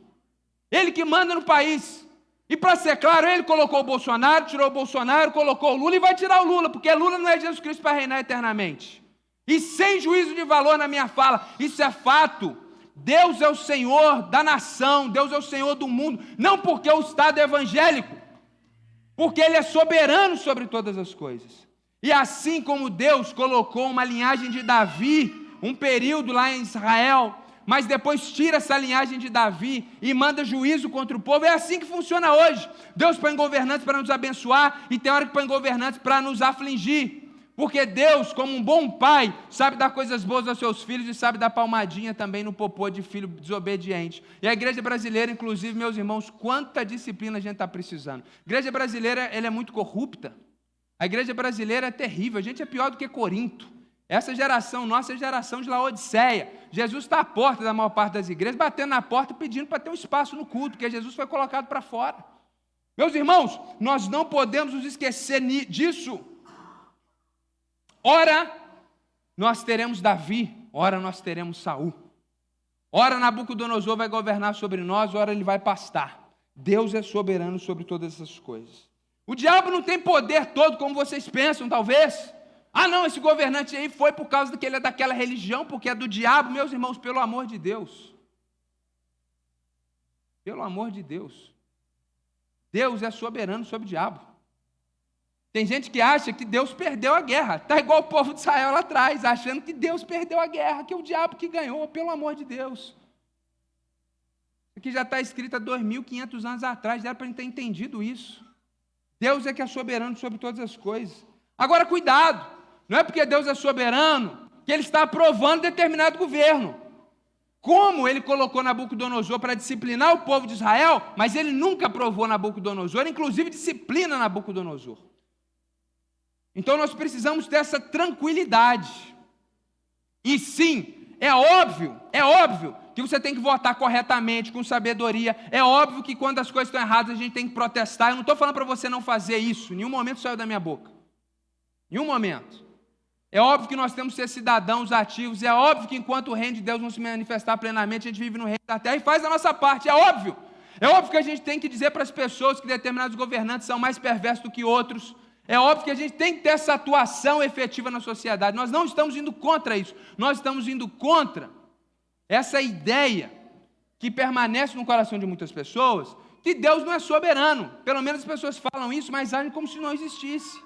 Ele que manda no país. E para ser claro, Ele colocou o Bolsonaro, tirou o Bolsonaro, colocou o Lula e vai tirar o Lula, porque Lula não é Jesus Cristo para reinar eternamente. E sem juízo de valor na minha fala, isso é fato. Deus é o Senhor da nação, Deus é o Senhor do mundo, não porque o Estado é evangélico, porque Ele é soberano sobre todas as coisas. E assim como Deus colocou uma linhagem de Davi, um período lá em Israel, mas depois tira essa linhagem de Davi e manda juízo contra o povo, é assim que funciona hoje. Deus põe governantes para nos abençoar e tem hora que põe governantes para nos afligir. Porque Deus, como um bom pai, sabe dar coisas boas aos seus filhos e sabe dar palmadinha também no popô de filho desobediente. E a igreja brasileira, inclusive, meus irmãos, quanta disciplina a gente está precisando. A igreja brasileira ela é muito corrupta. A igreja brasileira é terrível. A gente é pior do que Corinto. Essa geração nossa é a geração de Laodiceia. Jesus está à porta da maior parte das igrejas, batendo na porta e pedindo para ter um espaço no culto, porque Jesus foi colocado para fora. Meus irmãos, nós não podemos nos esquecer disso. Ora, nós teremos Davi, ora nós teremos Saul. Ora Nabucodonosor vai governar sobre nós, ora ele vai pastar. Deus é soberano sobre todas essas coisas. O diabo não tem poder todo como vocês pensam, talvez. Ah não, esse governante aí foi por causa que ele é daquela religião, porque é do diabo. Meus irmãos, pelo amor de Deus. Pelo amor de Deus. Deus é soberano sobre o diabo. Tem gente que acha que Deus perdeu a guerra. Está igual o povo de Israel lá atrás, achando que Deus perdeu a guerra, que é o diabo que ganhou, pelo amor de Deus. Isso aqui já está escrito há 2.500 anos atrás, já era para a gente ter entendido isso. Deus é que é soberano sobre todas as coisas. Agora, cuidado, não é porque Deus é soberano que Ele está aprovando determinado governo. Como Ele colocou Nabucodonosor para disciplinar o povo de Israel, mas Ele nunca aprovou Nabucodonosor, inclusive disciplina Nabucodonosor. Então nós precisamos ter essa tranquilidade. E sim, é óbvio que você tem que votar corretamente, com sabedoria. É óbvio que quando as coisas estão erradas a gente tem que protestar. Eu não estou falando para você não fazer isso, em nenhum momento saiu da minha boca. Em nenhum momento. É óbvio que nós temos que ser cidadãos ativos. É óbvio que enquanto o reino de Deus não se manifestar plenamente, a gente vive no reino da terra e faz a nossa parte. É óbvio. É óbvio que a gente tem que dizer para as pessoas que determinados governantes são mais perversos do que outros. É óbvio que a gente tem que ter essa atuação efetiva na sociedade. Nós não estamos indo contra isso. Nós estamos indo contra essa ideia que permanece no coração de muitas pessoas, que Deus não é soberano. Pelo menos as pessoas falam isso, mas agem como se não existisse.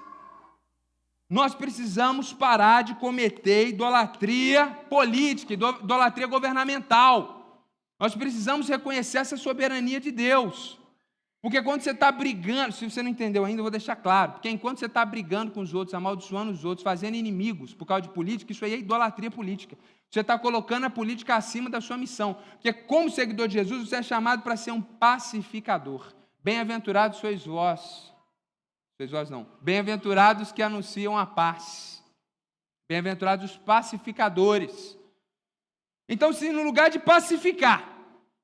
Nós precisamos parar de cometer idolatria política, idolatria governamental. Nós precisamos reconhecer essa soberania de Deus. Porque quando você está brigando, se você não entendeu ainda, eu vou deixar claro, porque enquanto você está brigando com os outros, amaldiçoando os outros, fazendo inimigos por causa de política, isso aí é idolatria política. Você está colocando a política acima da sua missão. Porque como seguidor de Jesus, você é chamado para ser um pacificador. Bem-aventurados sois vós. Sois vós não. Bem-aventurados que anunciam a paz. Bem-aventurados os pacificadores. Então, se no lugar de pacificar,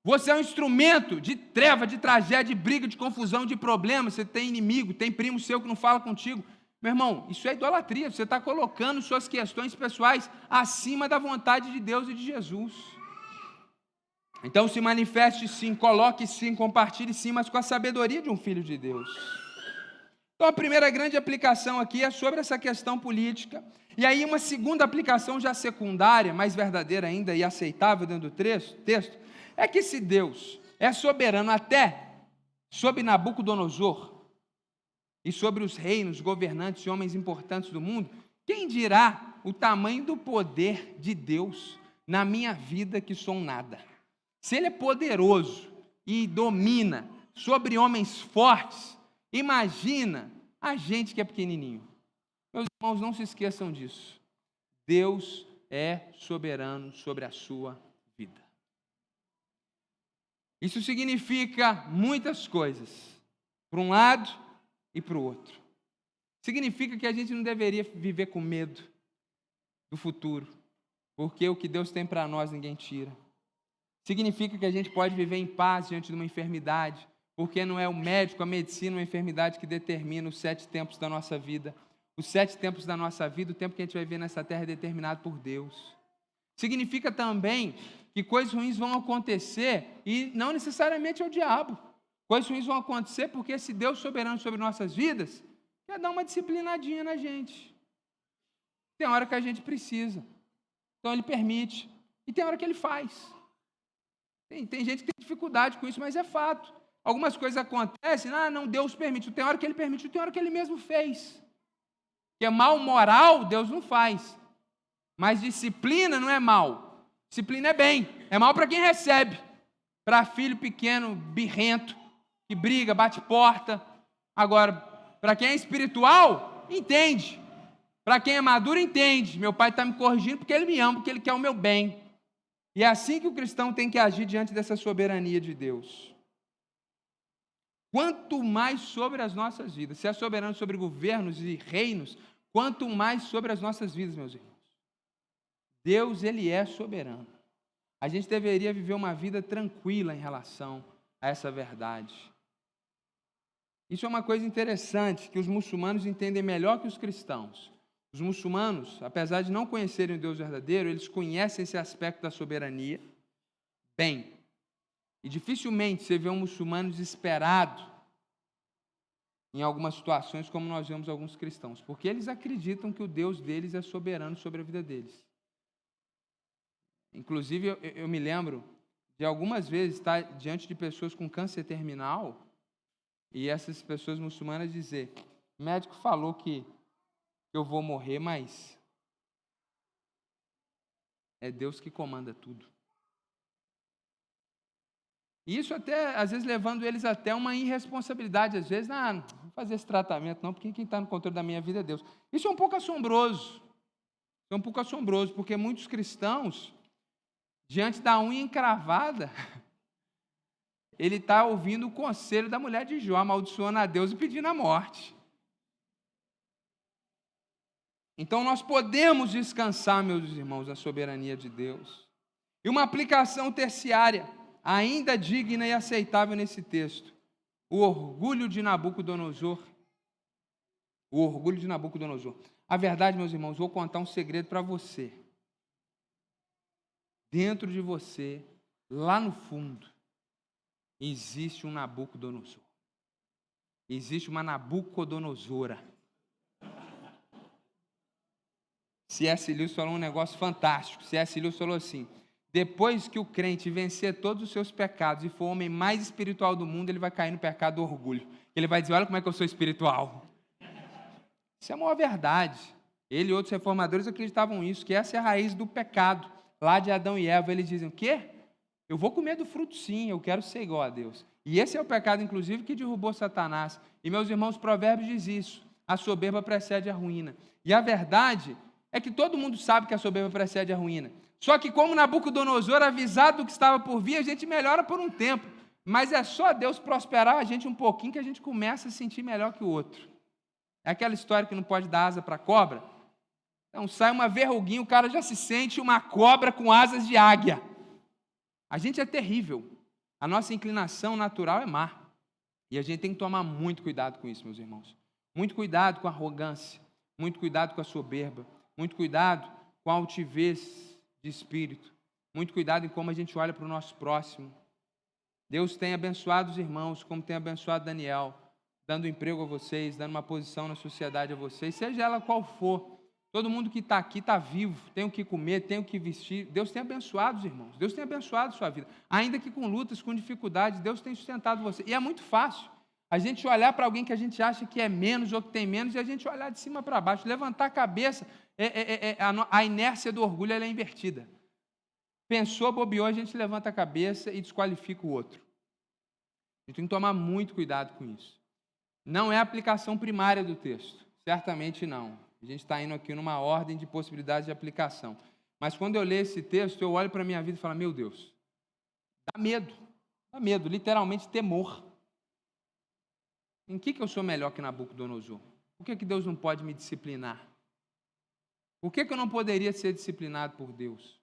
você é um instrumento de treva, de tragédia, de briga, de confusão, de problema. Você tem inimigo, tem primo seu que não fala contigo. Meu irmão, isso é idolatria. Você está colocando suas questões pessoais acima da vontade de Deus e de Jesus. Então se manifeste sim, coloque sim, compartilhe sim, mas com a sabedoria de um filho de Deus. Então a primeira grande aplicação aqui é sobre essa questão política. E aí uma segunda aplicação já secundária, mais verdadeira ainda e aceitável dentro do texto, é que se Deus é soberano até sobre Nabucodonosor e sobre os reinos, governantes e homens importantes do mundo, quem dirá o tamanho do poder de Deus na minha vida que sou um nada? Se Ele é poderoso e domina sobre homens fortes, imagina a gente que é pequenininho. Meus irmãos, não se esqueçam disso. Deus é soberano sobre a sua vida. Isso significa muitas coisas, para um lado e para o outro. Significa que a gente não deveria viver com medo do futuro. porque o que Deus tem para nós ninguém tira. Significa que a gente pode viver em paz diante de uma enfermidade, porque não é o médico, a medicina, uma enfermidade que determina os 7 tempos da nossa vida. Os 7 tempos da nossa vida, o tempo que a gente vai viver nessa terra é determinado por Deus. Significa também que coisas ruins vão acontecer e não necessariamente é o diabo. Coisas ruins vão acontecer porque esse Deus soberano sobre nossas vidas quer dar uma disciplinadinha na gente. Tem hora que a gente precisa. Então Ele permite. E tem hora que Ele faz. Tem gente que tem dificuldade com isso, mas é fato. Algumas coisas acontecem, não, Deus permite. Tem hora que Ele permitiu, tem hora que Ele mesmo fez. Que é mal moral, Deus não faz. Mas disciplina não é mal. Disciplina é bem. É mal para quem recebe. Para filho pequeno, birrento, que briga, bate porta. Agora, para quem é espiritual, entende. Para quem é maduro, entende. Meu pai está me corrigindo porque ele me ama, porque ele quer o meu bem. E é assim que o cristão tem que agir diante dessa soberania de Deus. Quanto mais sobre as nossas vidas, se é soberano sobre governos e reinos, quanto mais sobre as nossas vidas, meus irmãos. Deus, Ele é soberano. A gente deveria viver uma vida tranquila em relação a essa verdade. Isso é uma coisa interessante, que os muçulmanos entendem melhor que os cristãos. Os muçulmanos, apesar de não conhecerem o Deus verdadeiro, eles conhecem esse aspecto da soberania bem. E dificilmente você vê um muçulmano desesperado em algumas situações, como nós vemos alguns cristãos, porque eles acreditam que o Deus deles é soberano sobre a vida deles. Inclusive, eu me lembro de algumas vezes estar diante de pessoas com câncer terminal e essas pessoas muçulmanas dizer: o médico falou que eu vou morrer, mas é Deus que comanda tudo. E isso até, às vezes, levando eles até uma irresponsabilidade. Às vezes, não vou fazer esse tratamento não, porque quem está no controle da minha vida é Deus. Isso é um pouco assombroso. É um pouco assombroso, porque muitos cristãos, diante da unha encravada, ele está ouvindo o conselho da mulher de Jó, amaldiçoando a Deus e pedindo a morte. Então, nós podemos descansar, meus irmãos, na soberania de Deus. E uma aplicação terciária, ainda digna e aceitável nesse texto: o orgulho de Nabucodonosor. O orgulho de Nabucodonosor. A verdade, meus irmãos, vou contar um segredo para você. Dentro de você, lá no fundo, existe um Nabucodonosor. Existe uma Nabucodonosora. C.S. Lewis falou um negócio fantástico. C.S. Lewis falou assim: depois que o crente vencer todos os seus pecados e for o homem mais espiritual do mundo, ele vai cair no pecado do orgulho. Ele vai dizer: olha como é que eu sou espiritual. Isso é a maior verdade. Ele e outros reformadores acreditavam nisso, que essa é a raiz do pecado. Lá de Adão e Eva, eles dizem: o quê? Eu vou comer do fruto sim, eu quero ser igual a Deus. E esse é o pecado, inclusive, que derrubou Satanás. E, meus irmãos, Provérbios diz isso: a soberba precede a ruína. E a verdade é que todo mundo sabe que a soberba precede a ruína. Só que, como Nabucodonosor, avisado do que estava por vir, a gente melhora por um tempo. Mas é só Deus prosperar a gente um pouquinho que a gente começa a se sentir melhor que o outro. É aquela história que não pode dar asa para cobra. Então sai uma verruguinha, o cara já se sente uma cobra com asas de águia. A gente é terrível. A nossa inclinação natural é má. E a gente tem que tomar muito cuidado com isso, meus irmãos. Muito cuidado com a arrogância. Muito cuidado com a soberba. Muito cuidado com a altivez de espírito. Muito cuidado em como a gente olha para o nosso próximo. Deus tem abençoado os irmãos, como tem abençoado Daniel, dando emprego a vocês, dando uma posição na sociedade a vocês, seja ela qual for. Todo mundo que está aqui está vivo, tem o que comer, tem o que vestir. Deus tem abençoado os irmãos, Deus tem abençoado a sua vida. Ainda que com lutas, com dificuldades, Deus tem sustentado você. E é muito fácil a gente olhar para alguém que a gente acha que é menos ou que tem menos e a gente olhar de cima para baixo, levantar a cabeça. A inércia do orgulho ela é invertida. Pensou, bobeou, a gente levanta a cabeça e desqualifica o outro. A gente tem que tomar muito cuidado com isso. Não é a aplicação primária do texto, certamente não. A gente está indo aqui numa ordem de possibilidades de aplicação. Mas quando eu leio esse texto, eu olho para a minha vida e falo: meu Deus, dá medo, literalmente temor. Em que eu sou melhor que Nabucodonosor? Por que Deus não pode me disciplinar? Por que eu não poderia ser disciplinado por Deus?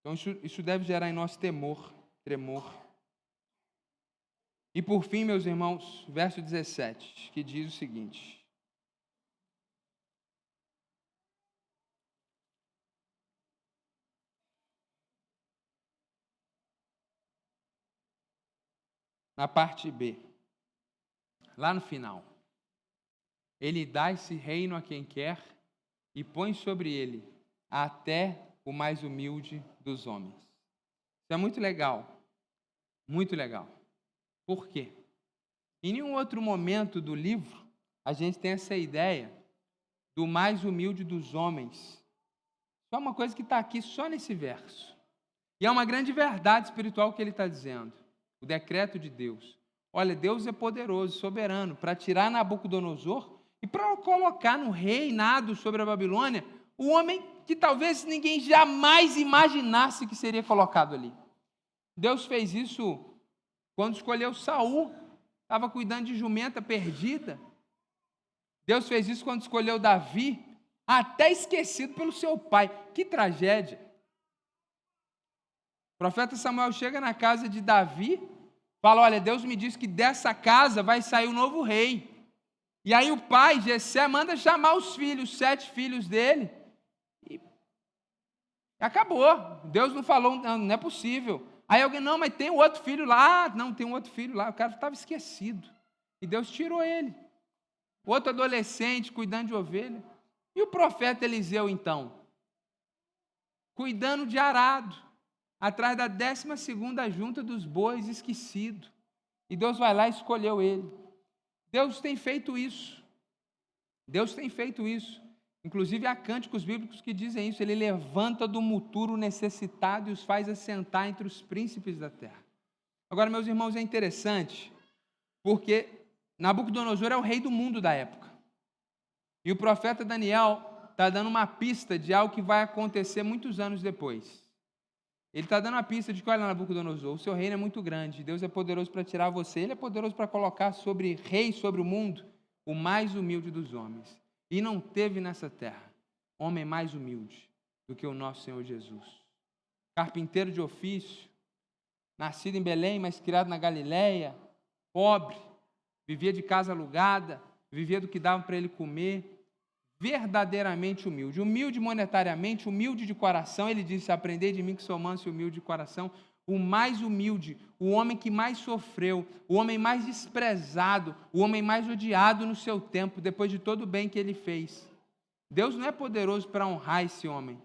Então, isso deve gerar em nós tremor. E por fim, meus irmãos, verso 17, que diz o seguinte: na parte B, lá no final, ele dá esse reino a quem quer e põe sobre ele até o mais humilde dos homens. Isso é muito legal, muito legal. Por quê? Em nenhum outro momento do livro a gente tem essa ideia do mais humilde dos homens. Só uma coisa que está aqui só nesse verso. E é uma grande verdade espiritual que ele está dizendo. O decreto de Deus. Olha, Deus é poderoso, soberano, para tirar Nabucodonosor e para colocar no reinado sobre a Babilônia o homem que talvez ninguém jamais imaginasse que seria colocado ali. Deus fez isso quando escolheu Saul, estava cuidando de jumenta perdida. Deus fez isso quando escolheu Davi, até esquecido pelo seu pai. Que tragédia! O profeta Samuel chega na casa de Davi, fala: olha, Deus me disse que dessa casa vai sair o novo rei. E aí o pai, Jessé, manda chamar os filhos, 7 filhos dele. E acabou. Deus não falou, não é possível. Aí alguém, não, mas tem outro filho lá. Não, tem um outro filho lá. O cara estava esquecido. E Deus tirou ele. Outro adolescente cuidando de ovelha. E o profeta Eliseu, então? Cuidando de arado, atrás da 12ª junta dos bois, esquecido. E Deus vai lá e escolheu ele. Deus tem feito isso. Deus tem feito isso. Inclusive há cânticos bíblicos que dizem isso. Ele levanta do muturo necessitado e os faz assentar entre os príncipes da terra. Agora, meus irmãos, é interessante, porque Nabucodonosor é o rei do mundo da época. E o profeta Daniel está dando uma pista de algo que vai acontecer muitos anos depois. Ele está dando uma pista de que, olha, Nabucodonosor, o seu reino é muito grande, Deus é poderoso para tirar você, Ele é poderoso para colocar rei sobre o mundo, o mais humilde dos homens. E não teve nessa terra homem mais humilde do que o nosso Senhor Jesus. Carpinteiro de ofício, nascido em Belém, mas criado na Galileia, pobre, vivia de casa alugada, vivia do que davam para ele comer, verdadeiramente humilde, humilde monetariamente, humilde de coração. Ele disse: aprendei de mim que sou manso e humilde de coração. O mais humilde, o homem que mais sofreu, o homem mais desprezado, o homem mais odiado no seu tempo, depois de todo o bem que ele fez. Deus não é poderoso para honrar esse homem.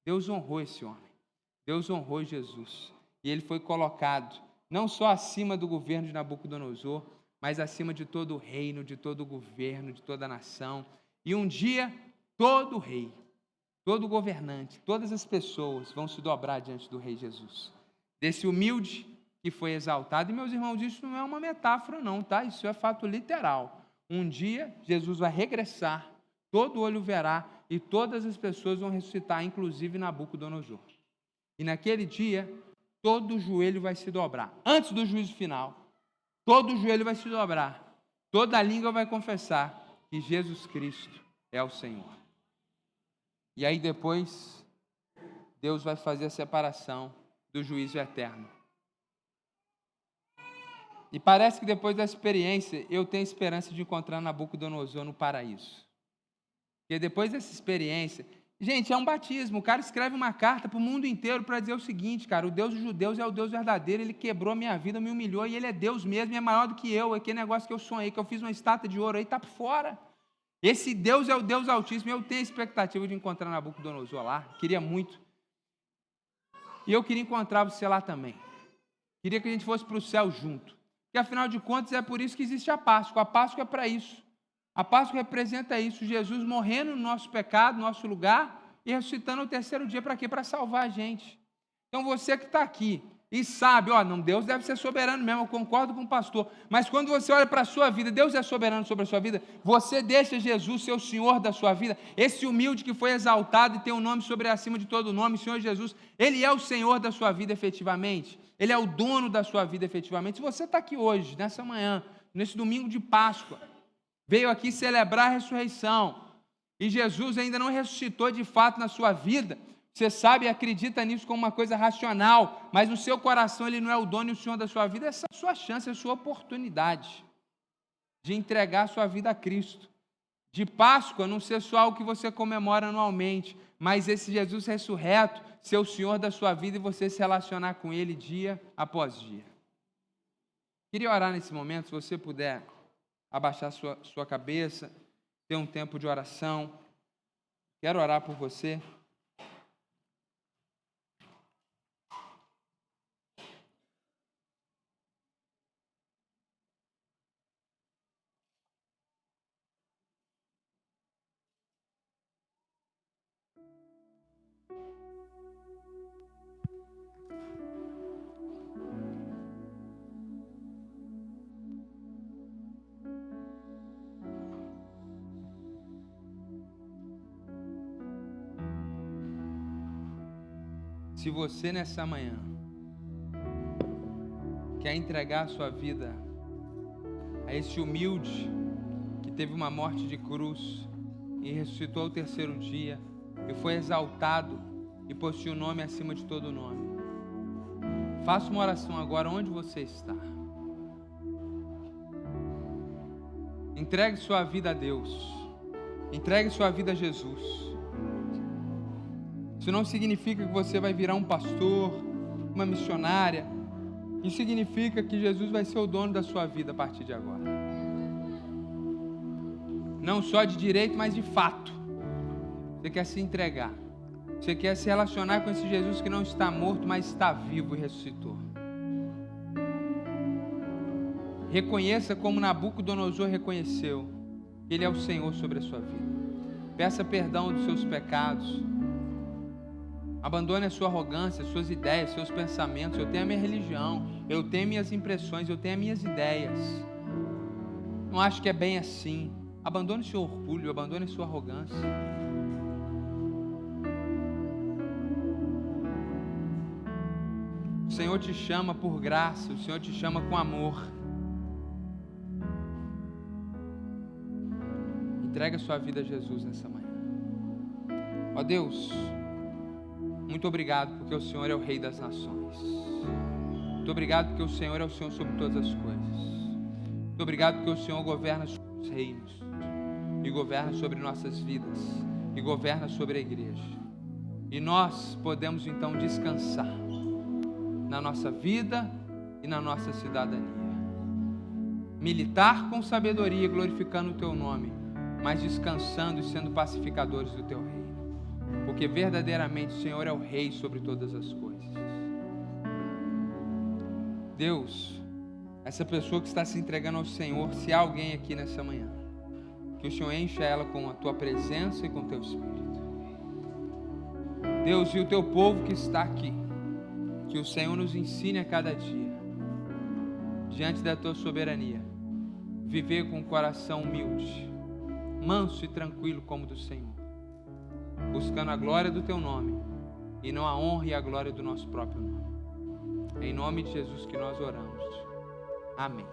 Deus honrou esse homem. Deus honrou Jesus. E ele foi colocado não só acima do governo de Nabucodonosor, mas acima de todo o reino, de todo o governo, de toda a nação. E um dia, todo rei, todo governante, todas as pessoas vão se dobrar diante do Rei Jesus. Desse humilde que foi exaltado. E, meus irmãos, isso não é uma metáfora não, tá? Isso é fato literal. Um dia, Jesus vai regressar, todo olho verá e todas as pessoas vão ressuscitar, inclusive Nabucodonosor. E naquele dia, todo joelho vai se dobrar. Antes do juízo final, todo joelho vai se dobrar. Toda língua vai confessar que Jesus Cristo é o Senhor. E aí depois, Deus vai fazer a separação do juízo eterno. E parece que depois dessa experiência, eu tenho esperança de encontrar Nabucodonosor no paraíso. Porque depois dessa experiência, gente, é um batismo. O cara escreve uma carta para o mundo inteiro para dizer o seguinte, cara: o Deus dos judeus é o Deus verdadeiro, ele quebrou a minha vida, me humilhou, e ele é Deus mesmo, e é maior do que eu. Aquele negócio que eu sonhei, que eu fiz uma estátua de ouro aí, está por fora. Esse Deus é o Deus Altíssimo. Eu tenho a expectativa de encontrar Nabucodonosor lá, queria muito. E eu queria encontrar você lá também. Queria que a gente fosse para o céu junto. Porque, afinal de contas, é por isso que existe a Páscoa. A Páscoa é para isso. A Páscoa representa isso, Jesus morrendo no nosso pecado, no nosso lugar, e ressuscitando no terceiro dia. Para quê? Para salvar a gente. Então, você que está aqui e sabe, não, Deus deve ser soberano mesmo, eu concordo com o pastor, mas quando você olha para a sua vida, Deus é soberano sobre a sua vida, você deixa Jesus ser o Senhor da sua vida, esse humilde que foi exaltado e tem um nome sobre acima de todo nome, Senhor Jesus, Ele é o Senhor da sua vida efetivamente, Ele é o dono da sua vida efetivamente. Se você está aqui hoje, nessa manhã, nesse domingo de Páscoa, veio aqui celebrar a ressurreição, e Jesus ainda não ressuscitou de fato na sua vida, você sabe e acredita nisso como uma coisa racional, mas no seu coração Ele não é o dono e o Senhor da sua vida, essa é a sua chance, é a sua oportunidade de entregar a sua vida a Cristo. De Páscoa não ser só algo que você comemora anualmente, mas esse Jesus ressurreto ser o Senhor da sua vida e você se relacionar com Ele dia após dia. Queria orar nesse momento, se você puder abaixar sua cabeça, ter um tempo de oração. Quero orar por você. Se você nessa manhã quer entregar a sua vida a esse humilde que teve uma morte de cruz e ressuscitou ao terceiro dia e foi exaltado e possui o nome acima de todo nome, faça uma oração agora onde você está. Entregue sua vida a Deus. Entregue sua vida a Jesus. Isso não significa que você vai virar um pastor, uma missionária. Isso significa que Jesus vai ser o dono da sua vida a partir de agora. Não só de direito, mas de fato. Você quer se entregar. Você quer se relacionar com esse Jesus que não está morto, mas está vivo e ressuscitou. Reconheça como Nabucodonosor reconheceu que Ele é o Senhor sobre a sua vida. Peça perdão dos seus pecados. Abandone a sua arrogância, suas ideias, seus pensamentos. Eu tenho a minha religião, eu tenho minhas impressões, eu tenho as minhas ideias. Não acho que é bem assim. Abandone seu orgulho, abandone sua arrogância. O Senhor te chama por graça, o Senhor te chama com amor. Entrega a sua vida a Jesus nessa manhã. Ó Deus, muito obrigado porque o Senhor é o Rei das nações. Muito obrigado porque o Senhor é o Senhor sobre todas as coisas. Muito obrigado porque o Senhor governa sobre os reinos, e governa sobre nossas vidas, e governa sobre a igreja. E nós podemos então descansar na nossa vida e na nossa cidadania. Militar com sabedoria, glorificando o Teu nome, mas descansando e sendo pacificadores do Teu reino. Porque verdadeiramente o Senhor é o Rei sobre todas as coisas. Deus, essa pessoa que está se entregando ao Senhor, se há alguém aqui nessa manhã, que o Senhor encha ela com a Tua presença e com o Teu Espírito. Deus, e o Teu povo que está aqui, que o Senhor nos ensine a cada dia, diante da Tua soberania, viver com um coração humilde, manso e tranquilo como o do Senhor, buscando a glória do Teu nome e não a honra e a glória do nosso próprio nome. É em nome de Jesus que nós oramos. Amém.